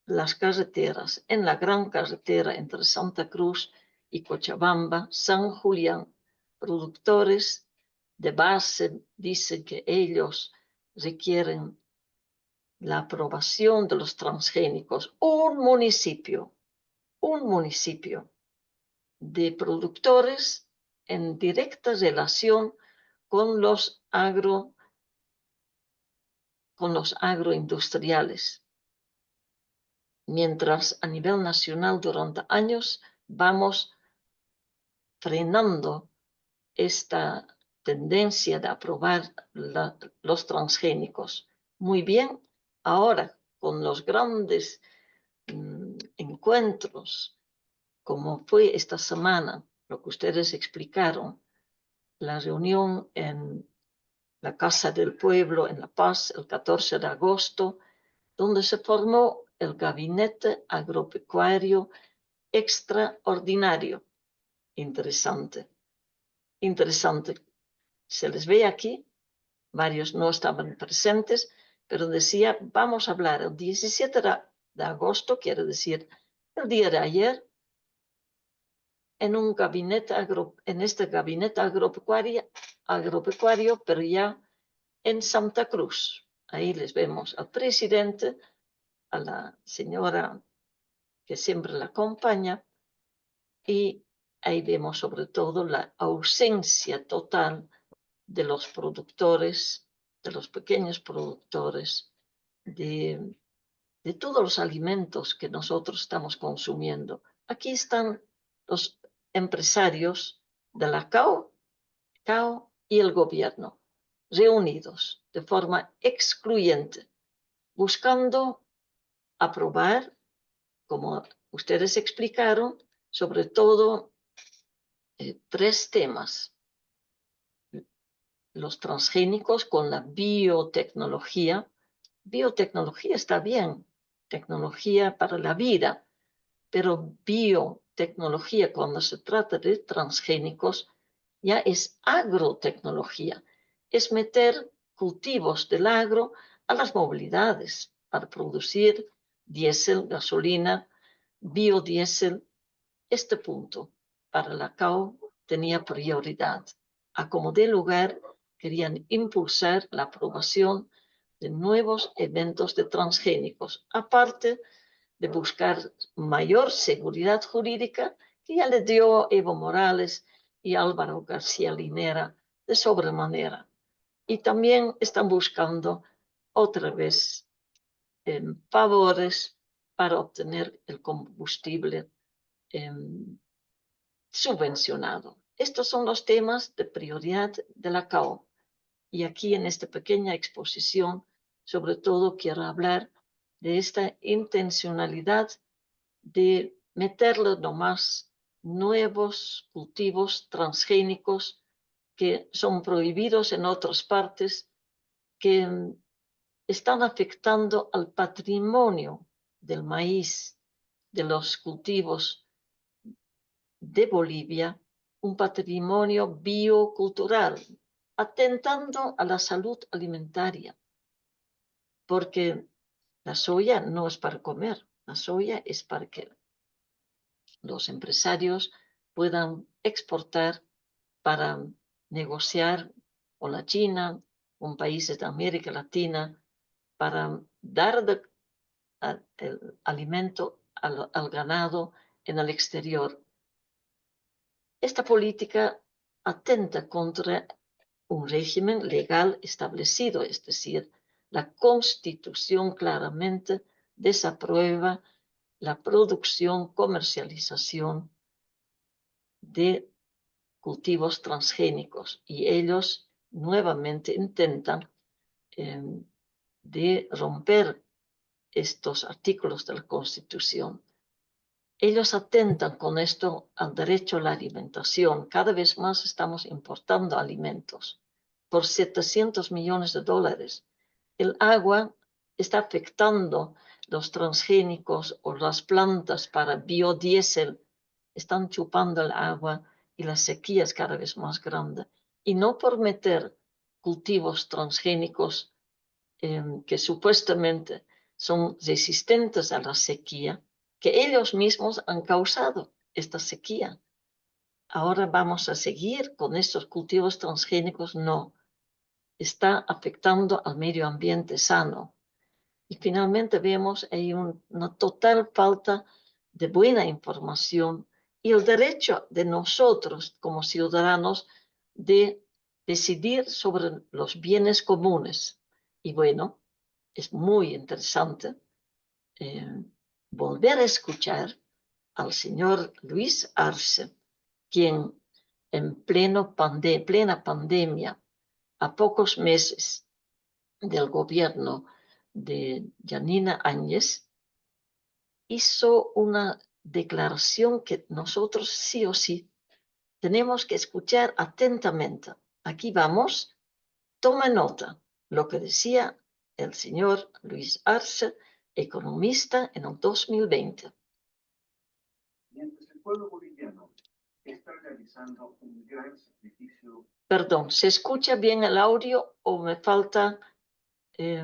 las carreteras, en la gran carretera entre Santa Cruz y Cochabamba, San Julián. Productores de base dicen que ellos requieren la aprobación de los transgénicos. Un municipio de productores en directa relación con los agroindustriales. Mientras a nivel nacional durante años vamos frenando esta tendencia de aprobar los transgénicos. Muy bien, ahora con los grandes encuentros, como fue esta semana, lo que ustedes explicaron, la reunión en la Casa del Pueblo en La Paz el 14 de agosto, donde se formó el Gabinete Agropecuario Extraordinario. Interesante. Se les ve aquí, varios no estaban presentes, pero decía, vamos a hablar el 17 de agosto, quiere decir El día de ayer, en este gabinete agropecuario, pero ya en Santa Cruz. Ahí les vemos al presidente, a la señora que siempre la acompaña, y ahí vemos sobre todo la ausencia total de los productores, de los pequeños productores, de todos los alimentos que nosotros estamos consumiendo. Aquí están los empresarios de la CAO y el gobierno reunidos de forma excluyente, buscando aprobar, como ustedes explicaron, sobre todo 3 temas: los transgénicos con la biotecnología. Biotecnología está bien, tecnología para la vida, pero biotecnología cuando se trata de transgénicos ya es agrotecnología, es meter cultivos del agro a las movilidades para producir diésel, gasolina, biodiesel. Este punto para la CAO tenía prioridad. A como dé lugar, querían impulsar la aprobación de nuevos eventos de transgénicos, aparte de buscar mayor seguridad jurídica que ya le dio Evo Morales y Álvaro García Linera de sobremanera. Y también están buscando otra vez favores para obtener el combustible subvencionado. Estos son los temas de prioridad de la CAO. Y aquí en esta pequeña exposición, sobre todo quiero hablar de esta intencionalidad de meterle nomás nuevos cultivos transgénicos que son prohibidos en otras partes, que están afectando al patrimonio del maíz, de los cultivos de Bolivia, un patrimonio biocultural, atentando a la salud alimentaria, porque la soya no es para comer, la soya es para que los empresarios puedan exportar para negociar con la China, con países de América Latina, para dar el alimento al ganado en el exterior. Esta política atenta contra un régimen legal establecido, es decir, la Constitución claramente desaprueba la producción, comercialización de cultivos transgénicos y ellos nuevamente intentan de romper estos artículos de la Constitución. Ellos atentan con esto al derecho a la alimentación. Cada vez más estamos importando alimentos por $700 millones. El agua está afectando los transgénicos o las plantas para biodiesel. Están chupando el agua y la sequía es cada vez más grande. Y no por meter cultivos transgénicos que supuestamente son resistentes a la sequía, que ellos mismos han causado esta sequía. Ahora vamos a seguir con estos cultivos transgénicos. No, está afectando al medio ambiente sano. Y finalmente vemos ahí una total falta de buena información y el derecho de nosotros como ciudadanos de decidir sobre los bienes comunes. Y bueno, es muy interesante volver a escuchar al señor Luis Arce, quien en plena pandemia, a pocos meses del gobierno de Yanina Áñez, hizo una declaración que nosotros sí o sí tenemos que escuchar atentamente. Aquí vamos, toma nota lo que decía el señor Luis Arce, economista en el 2020. Mientras el pueblo boliviano está realizando un gran sacrificio. Perdón, ¿se escucha bien el audio o me falta, Se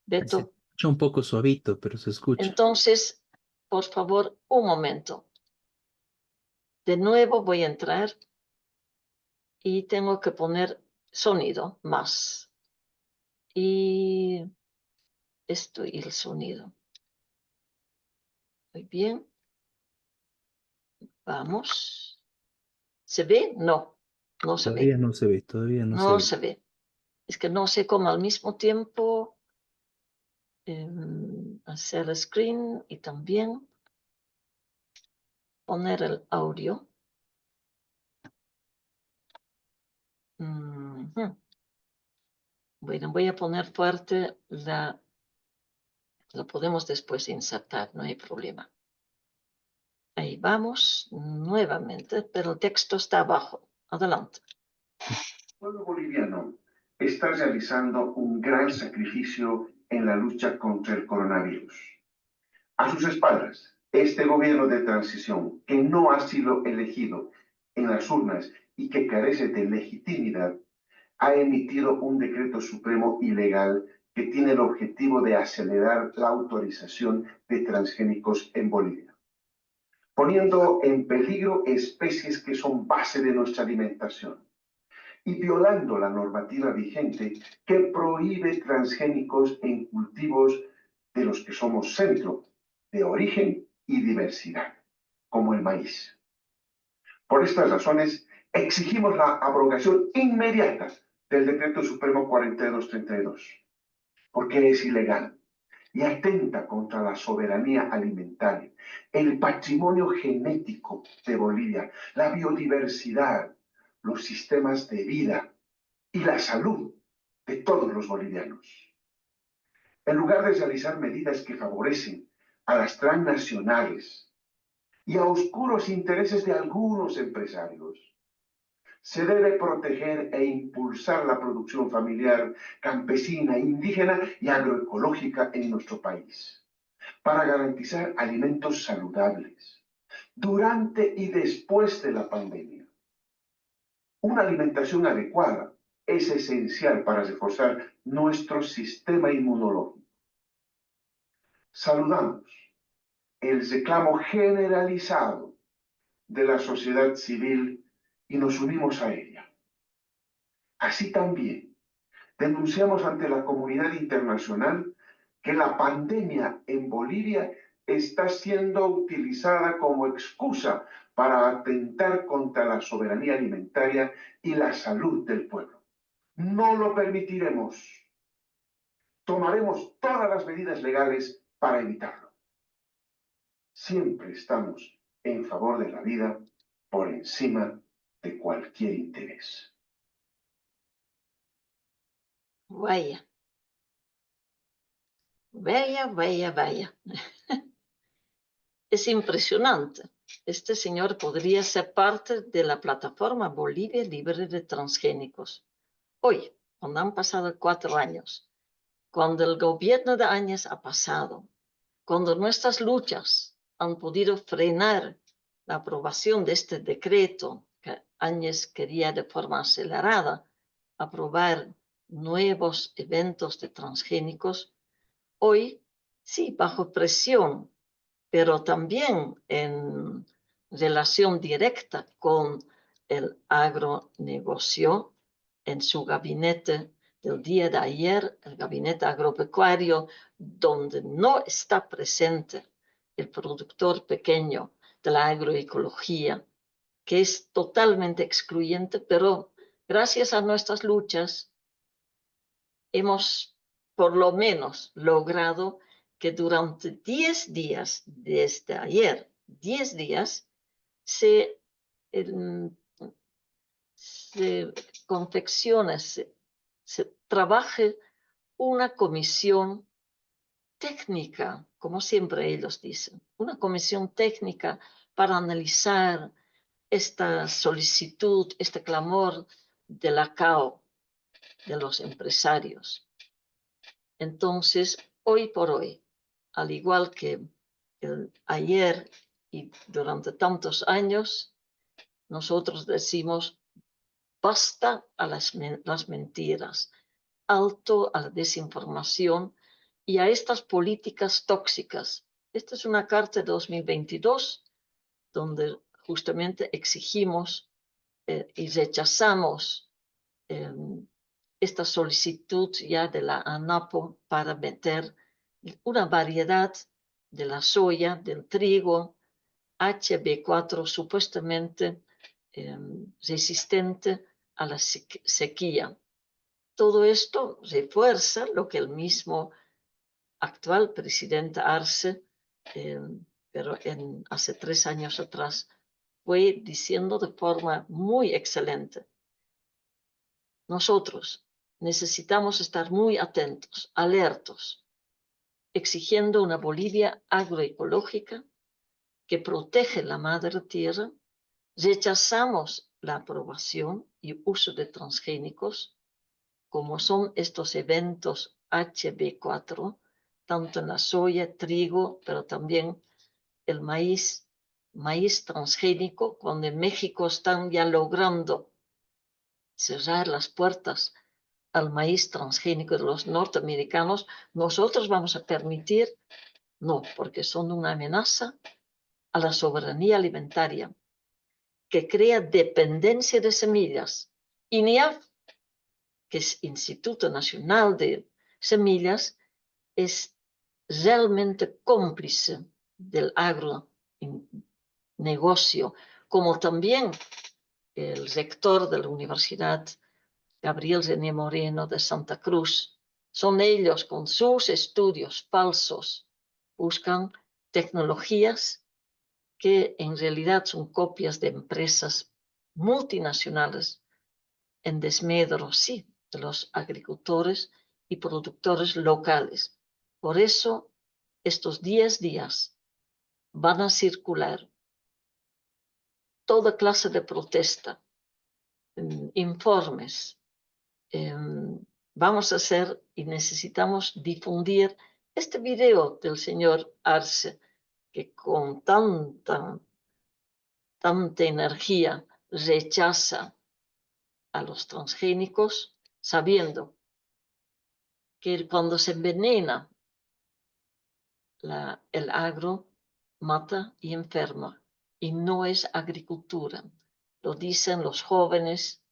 Beto? escucha un poco suavito, pero se escucha. Entonces, por favor, un momento. De nuevo voy a entrar y tengo que poner sonido más. Y esto y el sonido. Muy bien. Vamos. ¿Se ve? No, no se Todavía ve. no se ve, todavía no se No ve. se ve. Es que no sé cómo al mismo tiempo hacer screen y también poner el audio. Bueno, voy a poner fuerte lo podemos después insertar, no hay problema. Ahí vamos, nuevamente, pero el texto está abajo. Adelante. El pueblo boliviano está realizando un gran sacrificio en la lucha contra el coronavirus. A sus espaldas, este gobierno de transición, que no ha sido elegido en las urnas y que carece de legitimidad, ha emitido un decreto supremo ilegal que tiene el objetivo de acelerar la autorización de transgénicos en Bolivia, poniendo en peligro especies que son base de nuestra alimentación y violando la normativa vigente que prohíbe transgénicos en cultivos de los que somos centro, de origen y diversidad, como el maíz. Por estas razones, exigimos la abrogación inmediata del Decreto Supremo 4232, porque es ilegal y atenta contra la soberanía alimentaria, el patrimonio genético de Bolivia, la biodiversidad, los sistemas de vida y la salud de todos los bolivianos. En lugar de realizar medidas que favorecen a las transnacionales y a oscuros intereses de algunos empresarios, se debe proteger e impulsar la producción familiar, campesina, indígena y agroecológica en nuestro país, para garantizar alimentos saludables durante y después de la pandemia. Una alimentación adecuada es esencial para reforzar nuestro sistema inmunológico. Saludamos el reclamo generalizado de la sociedad civil y nos unimos a ella. Así también denunciamos ante la comunidad internacional que la pandemia en Bolivia está siendo utilizada como excusa para atentar contra la soberanía alimentaria y la salud del pueblo. No lo permitiremos. Tomaremos todas las medidas legales para evitarlo. Siempre estamos en favor de la vida por encima de cualquier interés. Vaya. Vaya, vaya, vaya. Es impresionante. Este señor podría ser parte de la plataforma Bolivia Libre de Transgénicos. Hoy, cuando han pasado 4 años, cuando el gobierno de Áñez ha pasado, cuando nuestras luchas han podido frenar la aprobación de este decreto que Áñez quería de forma acelerada aprobar nuevos eventos de transgénicos, hoy, sí, bajo presión, pero también en relación directa con el agronegocio en su gabinete del día de ayer, el gabinete agropecuario, donde no está presente el productor pequeño de la agroecología, que es totalmente excluyente, pero gracias a nuestras luchas hemos por lo menos logrado que durante 10 días, desde ayer, 10 días, se confeccione, se trabaje una comisión técnica, como siempre ellos dicen, una comisión técnica para analizar esta solicitud, este clamor de la CAO, de los empresarios. Entonces, hoy por hoy, al igual que ayer y durante tantos años, nosotros decimos basta a las mentiras, alto a la desinformación y a estas políticas tóxicas Esta es una carta de 2022 donde justamente exigimos y rechazamos esta solicitud ya de la ANAPO para meter una variedad de la soya, del trigo, HB4 supuestamente resistente a la sequía. Todo esto refuerza lo que el mismo actual presidente Arce, pero hace 3 años atrás, fue diciendo de forma muy excelente. Nosotros necesitamos estar muy atentos, alertos, exigiendo una Bolivia agroecológica que protege la madre tierra. Rechazamos la aprobación y uso de transgénicos, como son estos eventos HB4, tanto en la soya, trigo, pero también el maíz transgénico, cuando en México están ya logrando cerrar las puertas al maíz transgénico de los norteamericanos, nosotros vamos a permitir, no, porque son una amenaza a la soberanía alimentaria, que crea dependencia de semillas. INIAF, que es Instituto Nacional de Semillas, es realmente cómplice del agronegocio, como también el rector de la Universidad, Gabriel René Moreno de Santa Cruz. Son ellos, con sus estudios falsos, buscan tecnologías que en realidad son copias de empresas multinacionales en desmedro, sí, de los agricultores y productores locales. Por eso, estos 10 días van a circular toda clase de protesta, informes. Vamos a hacer y necesitamos difundir este video del señor Arce, que con tanta energía rechaza a los transgénicos, sabiendo que cuando se envenena el agro, mata y enferma, y no es agricultura. Lo dicen los jóvenes,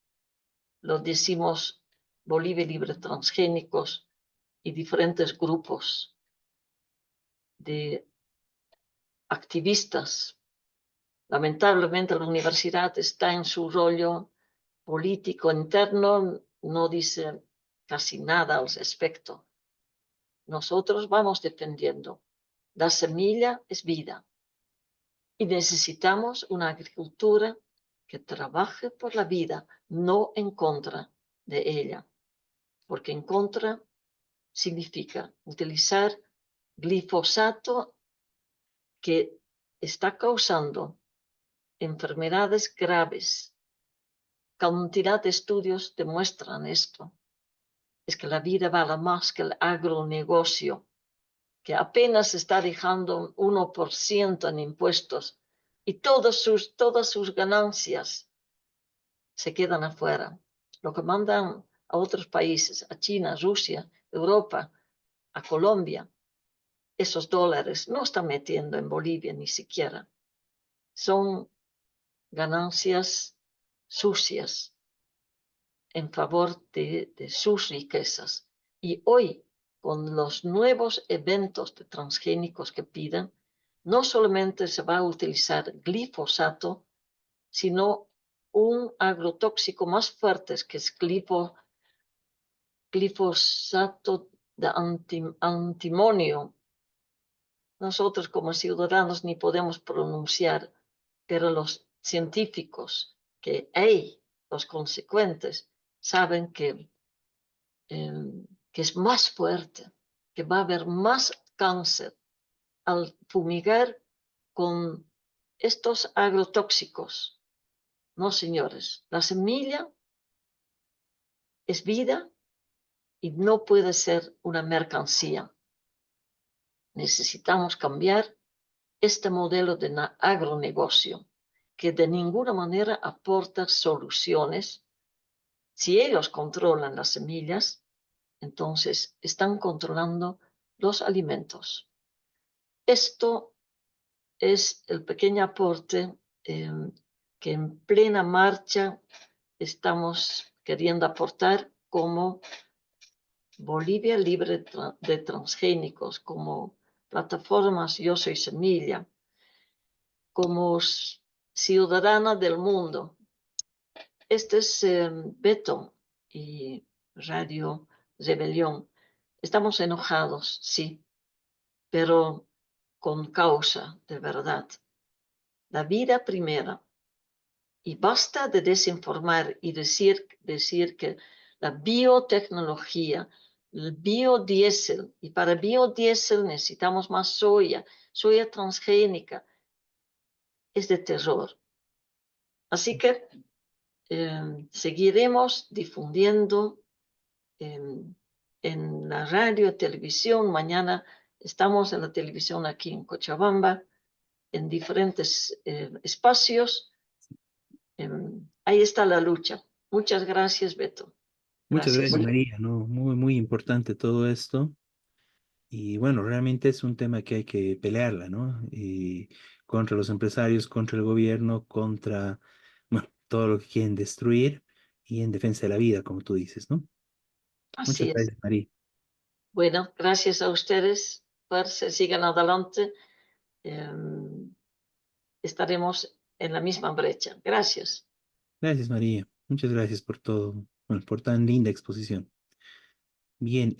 lo decimos Bolivia Libre Transgénicos y diferentes grupos de activistas. Lamentablemente la universidad está en su rollo político interno, no dice casi nada al respecto. Nosotros vamos defendiendo. La semilla es vida y necesitamos una agricultura que trabaje por la vida, no en contra de ella, porque en contra significa utilizar glifosato que está causando enfermedades graves. Cantidad de estudios demuestran esto. Es que la vida vale más que el agronegocio, que apenas está dejando 1% en impuestos y todas sus ganancias se quedan afuera. Lo que mandan a otros países, a China, Rusia, Europa, a Colombia, esos dólares no están metiendo en Bolivia ni siquiera. Son ganancias sucias en favor de sus riquezas. Y hoy, con los nuevos eventos de transgénicos que piden, no solamente se va a utilizar glifosato, sino un agrotóxico más fuerte que es glifosato de antimonio. Nosotros como ciudadanos ni podemos pronunciar, pero los científicos que hay, los consecuentes, saben que es más fuerte, que va a haber más cáncer al fumigar con estos agrotóxicos. No, señores, la semilla es vida y no puede ser una mercancía. Necesitamos cambiar este modelo de agronegocio que de ninguna manera aporta soluciones. Si ellos controlan las semillas, entonces están controlando los alimentos. esto es el pequeño aporte que en plena marcha estamos queriendo aportar como Bolivia libre de transgénicos, como plataformas Yo Soy Semilla, como ciudadana del mundo. Este es Beto y Radio Rebelión. Estamos enojados, sí, pero con causa, de verdad. La vida primera. Y basta de desinformar y decir que la biotecnología, el biodiesel, y para biodiesel necesitamos más soya transgénica, es de terror. Así que seguiremos difundiendo en la radio, televisión. Mañana estamos en la televisión aquí en Cochabamba, en diferentes espacios. Ahí está la lucha. Muchas gracias, Beto. Muchas Gracias. gracias, María, ¿no? Muy, muy importante todo esto. Y bueno, realmente es un tema que hay que pelearla, ¿no? Y contra los empresarios, contra el gobierno, contra, bueno, todo lo que quieren destruir y en defensa de la vida, como tú dices, ¿no? Muchas Así es. gracias, María. Bueno, gracias a ustedes. Fuerza, sigan adelante. Eh, Estaremos en la misma brecha. Gracias. Gracias, María. Muchas gracias por todo, bueno, por tan linda exposición. Bien,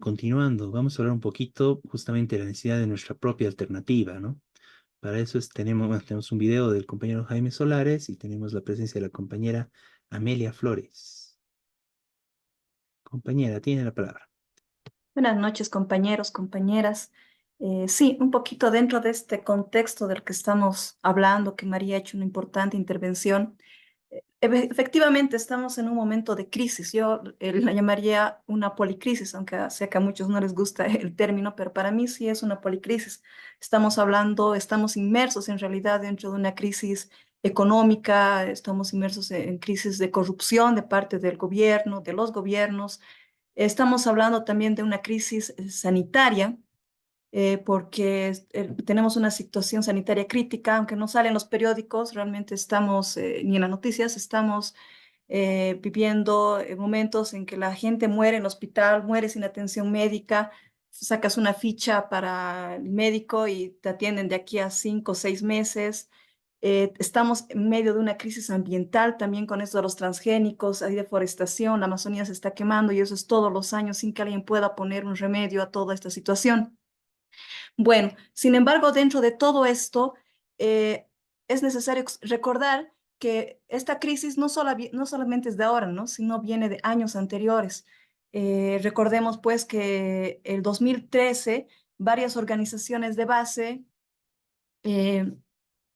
continuando, vamos a hablar un poquito justamente de la necesidad de nuestra propia alternativa, ¿no? Para eso tenemos, bueno, tenemos un video del compañero Jaime Solares y tenemos la presencia de la compañera Amelia Flores. Compañera, tiene la palabra. Buenas noches, compañeros, compañeras. Sí, un poquito dentro de este contexto del que estamos hablando, que María ha hecho una importante intervención. Efectivamente, estamos en un momento de crisis. Yo la llamaría una policrisis, aunque sé que a muchos no les gusta el término, pero para mí sí es una policrisis. Estamos hablando, estamos inmersos en realidad dentro de una crisis económica, estamos inmersos en crisis de corrupción de parte del gobierno, de los gobiernos. Estamos hablando también de una crisis sanitaria, porque tenemos una situación sanitaria crítica, aunque no sale en los periódicos, realmente estamos, ni en las noticias, estamos viviendo momentos en que la gente muere en el hospital, muere sin atención médica, sacas una ficha para el médico y te atienden de aquí a 5 o 6 meses. Estamos en medio de una crisis ambiental también con esto de los transgénicos, hay deforestación, la Amazonía se está quemando y eso es todos los años sin que alguien pueda poner un remedio a toda esta situación. Bueno, sin embargo, dentro de todo esto, es necesario recordar que esta crisis no solamente es de ahora, ¿no? Sino viene de años anteriores. Recordemos pues que el 2013 varias organizaciones de base eh,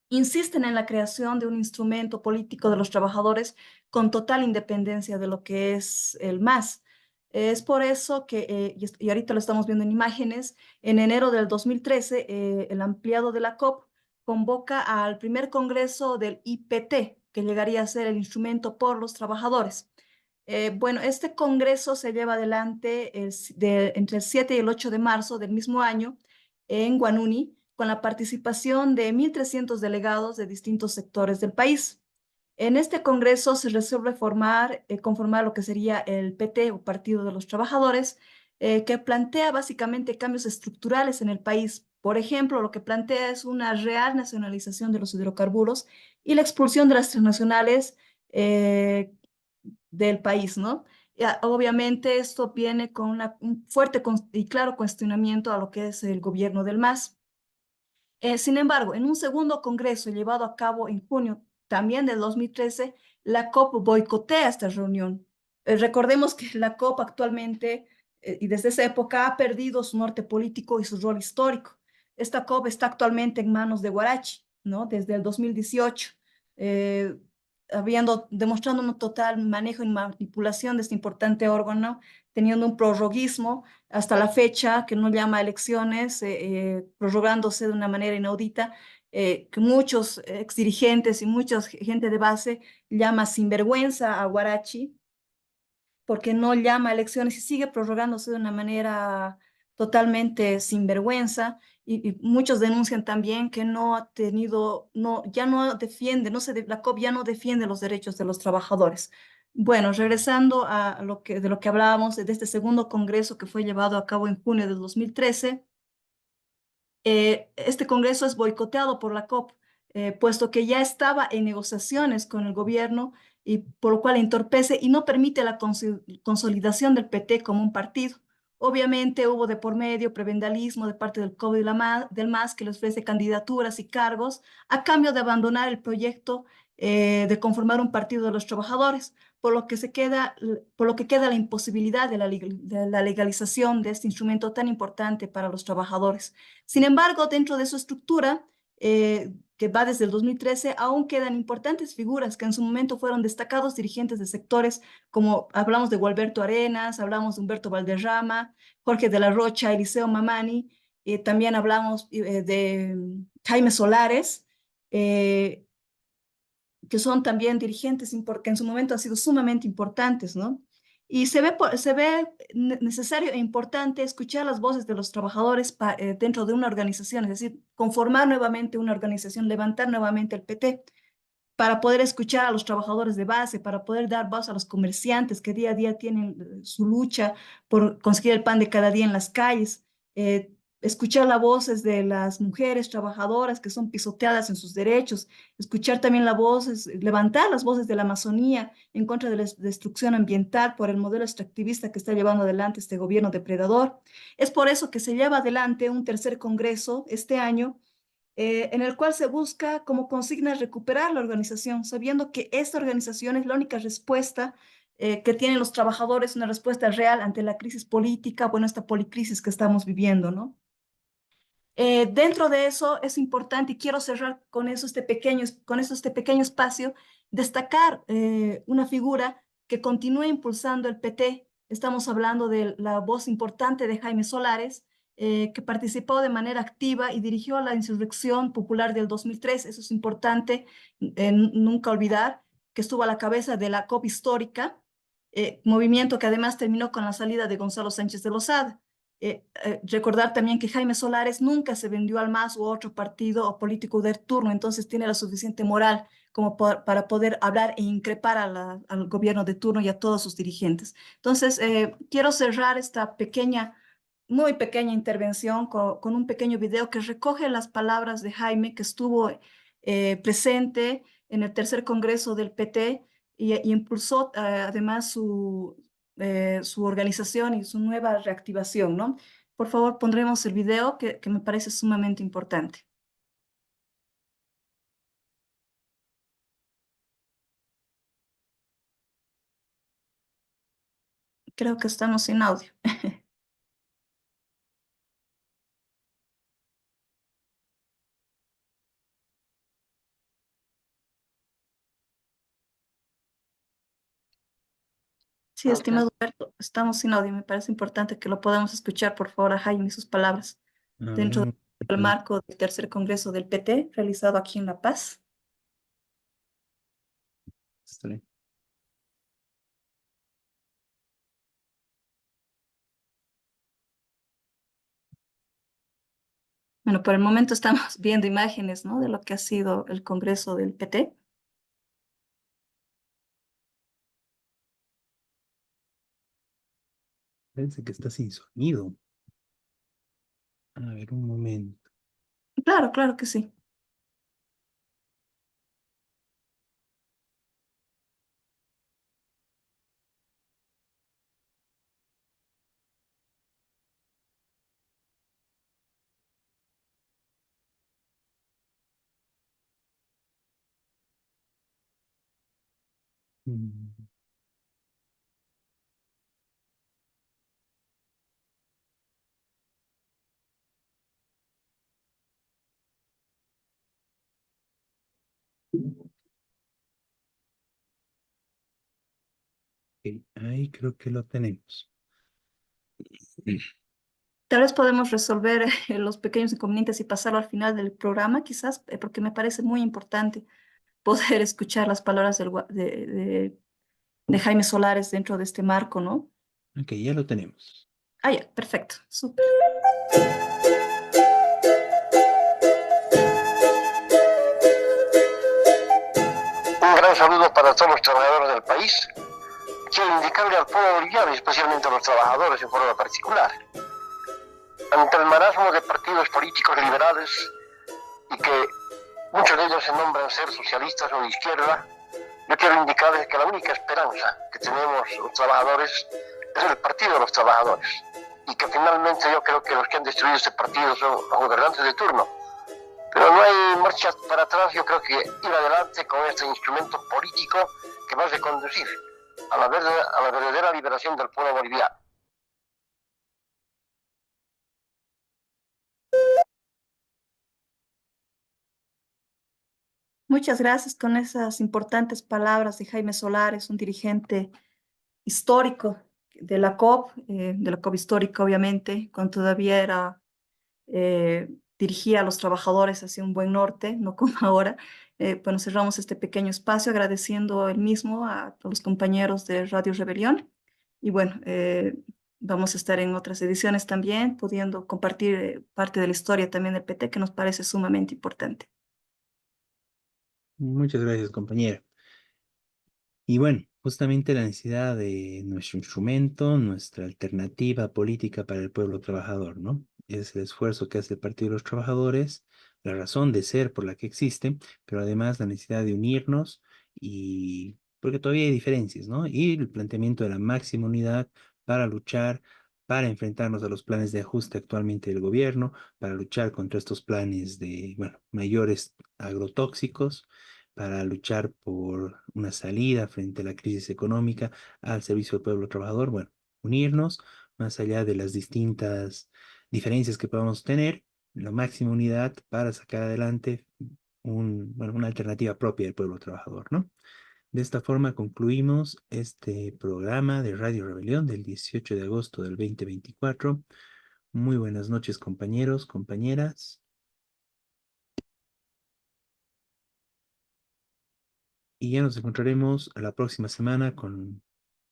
insisten en la creación de un instrumento político de los trabajadores con total independencia de lo que es el MAS. Es por eso que, y ahorita lo estamos viendo en imágenes, en enero del 2013, el ampliado de la COP convoca al primer congreso del IPT, que llegaría a ser el instrumento por los trabajadores. Bueno, este congreso se lleva adelante entre el 7 y el 8 de marzo del mismo año en Guanuni, con la participación de 1.300 delegados de distintos sectores del país. En este congreso se resuelve conformar lo que sería el PT o Partido de los Trabajadores, que plantea básicamente cambios estructurales en el país. Por ejemplo, lo que plantea es una real nacionalización de los hidrocarburos y la expulsión de las transnacionales del país, ¿no? Obviamente esto viene con un fuerte y claro cuestionamiento a lo que es el gobierno del MAS. Sin embargo, en un segundo congreso llevado a cabo en junio también del 2013, la COP boicotea esta reunión. Recordemos que la COP actualmente y desde esa época ha perdido su norte político y su rol histórico. Esta COP está actualmente en manos de Guarachi, ¿no? Desde el 2018, eh, demostrando un total manejo y manipulación de este importante órgano, teniendo un prorroguismo hasta la fecha, que no llama a elecciones, prorrogándose de una manera inaudita, que muchos exdirigentes y mucha gente de base llama sinvergüenza a Guarachi, porque no llama a elecciones y sigue prorrogándose de una manera totalmente sinvergüenza, y muchos denuncian también que no ha tenido, no, ya no defiende, la COP ya no defiende los derechos de los trabajadores. Bueno, regresando a de lo que hablábamos de este segundo congreso que fue llevado a cabo en junio del 2013. Este congreso es boicoteado por la COP, puesto que ya estaba en negociaciones con el gobierno, y por lo cual entorpece y no permite la consolidación del PT como un partido. Obviamente hubo de por medio prebendalismo de parte del COP y del MAS, que le ofrece candidaturas y cargos a cambio de abandonar el proyecto de conformar un partido de los trabajadores, por lo que queda la imposibilidad de la legalización de este instrumento tan importante para los trabajadores. Sin embargo, dentro de su estructura, que va desde el 2013, aún quedan importantes figuras que en su momento fueron destacados dirigentes de sectores, como hablamos de Gualberto Arenas, hablamos de Humberto Valderrama, Jorge de la Rocha, Eliseo Mamani, también hablamos de Jaime Solares, que son también dirigentes que en su momento han sido sumamente importantes, ¿no? Y se ve necesario e importante escuchar las voces de los trabajadores dentro de una organización, es decir, conformar nuevamente una organización, levantar nuevamente el PT, para poder escuchar a los trabajadores de base, para poder dar voz a los comerciantes que día a día tienen su lucha por conseguir el pan de cada día en las calles, escuchar las voces de las mujeres trabajadoras que son pisoteadas en sus derechos, escuchar también las voces, levantar las voces de la Amazonía en contra de la destrucción ambiental por el modelo extractivista que está llevando adelante este gobierno depredador. Es por eso que se lleva adelante un tercer congreso este año, en el cual se busca como consigna recuperar la organización, sabiendo que esta organización es la única respuesta que tienen los trabajadores, una respuesta real ante la crisis política, bueno, esta policrisis que estamos viviendo, ¿no? Dentro de eso es importante, y quiero cerrar con eso este pequeño espacio, destacar una figura que continúa impulsando el PT. Estamos hablando de la voz importante de Jaime Solares, que participó de manera activa y dirigió la insurrección popular del 2003. Eso es importante nunca olvidar, que estuvo a la cabeza de la COP histórica, movimiento que además terminó con la salida de Gonzalo Sánchez de Lozada. Recordar también que Jaime Solares nunca se vendió al MAS u otro partido o político de turno, entonces tiene la suficiente moral como para poder hablar e increpar al gobierno de turno y a todos sus dirigentes. Entonces, quiero cerrar esta muy pequeña intervención con un pequeño video que recoge las palabras de Jaime, que estuvo presente en el tercer congreso del PT, y impulsó además su organización y su nueva reactivación, ¿no? Por favor, pondremos el video que me parece sumamente importante. Creo que estamos sin audio. Sí, estimado Alberto, estamos sin audio. Me parece importante que lo podamos escuchar, por favor, a Jaime y sus palabras A ver, dentro del marco del tercer congreso del PT, realizado aquí en La Paz. está bien. Bueno, por el momento estamos viendo imágenes, ¿no?, de lo que ha sido el congreso del PT. Parece que está sin sonido. A ver, un momento. Claro, claro que sí. Mm, ok, ahí creo que lo tenemos. Tal vez podemos resolver los pequeños inconvenientes y pasarlo al final del programa, quizás, porque me parece muy importante poder escuchar las palabras de Jaime Solares dentro de este marco, ¿no? Ok, ya lo tenemos. Ah, ya, perfecto, súper. Un gran saludo para todos los trabajadores del país. Quiero indicarle al pueblo boliviano, y especialmente a los trabajadores en forma particular, ante el marasmo de partidos políticos liberales y que muchos de ellos se nombran ser socialistas o de izquierda, yo quiero indicarles que la única esperanza que tenemos los trabajadores es el Partido de los Trabajadores, y que finalmente yo creo que los que han destruido este partido son los gobernantes de turno. Pero no hay marcha para atrás. Yo creo que ir adelante con este instrumento político que va a reconducir a la verdadera liberación del pueblo boliviano. Muchas gracias con esas importantes palabras de Jaime Solares, un dirigente histórico de la COP histórica, obviamente, cuando todavía era, dirigía a los trabajadores hacia un buen norte, no como ahora. Bueno, cerramos este pequeño espacio agradeciendo el mismo a todos los compañeros de Radio Rebelión. Y bueno, vamos a estar en otras ediciones también, pudiendo compartir parte de la historia también del PT, que nos parece sumamente importante. Muchas gracias, compañera. Y bueno, justamente la necesidad de nuestro instrumento, nuestra alternativa política para el pueblo trabajador, ¿no? Es el esfuerzo que hace el Partido de los Trabajadores, la razón de ser por la que existe, pero además la necesidad de unirnos y porque todavía hay diferencias, ¿no? Y el planteamiento de la máxima unidad para luchar, para enfrentarnos a los planes de ajuste actualmente del gobierno, para luchar contra estos planes de, bueno, mayores agrotóxicos, para luchar por una salida frente a la crisis económica al servicio del pueblo trabajador. Bueno, unirnos más allá de las distintas diferencias que podamos tener, la máxima unidad para sacar adelante bueno, una alternativa propia del pueblo trabajador, ¿no? De esta forma concluimos este programa de Radio Rebelión del 18 de agosto del 2024. Muy buenas noches, compañeros, compañeras. Y ya nos encontraremos la próxima semana con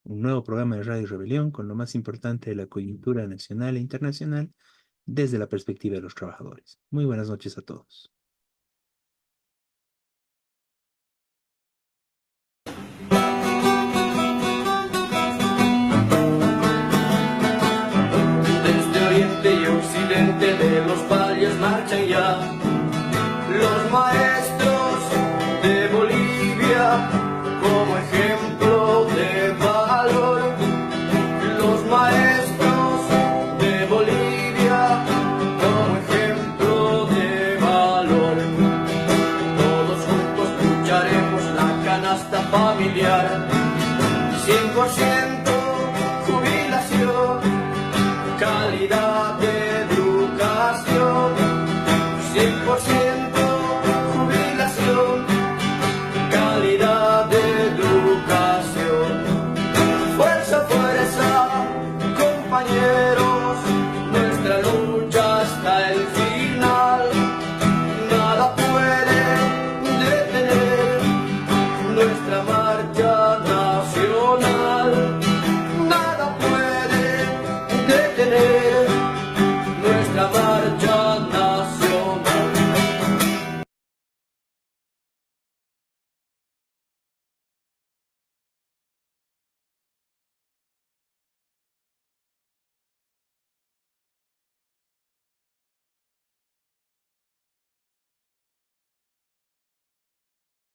un nuevo programa de Radio Rebelión con lo más importante de la coyuntura nacional e internacional desde la perspectiva de los trabajadores. Muy buenas noches a todos. Desde oriente y occidente de los valles marchan ya los maestros de Bolivia como ejemplo de valor. Los maestros de Bolivia como ejemplo de valor. Todos juntos lucharemos la canasta familiar. 100% jubilación, calidad de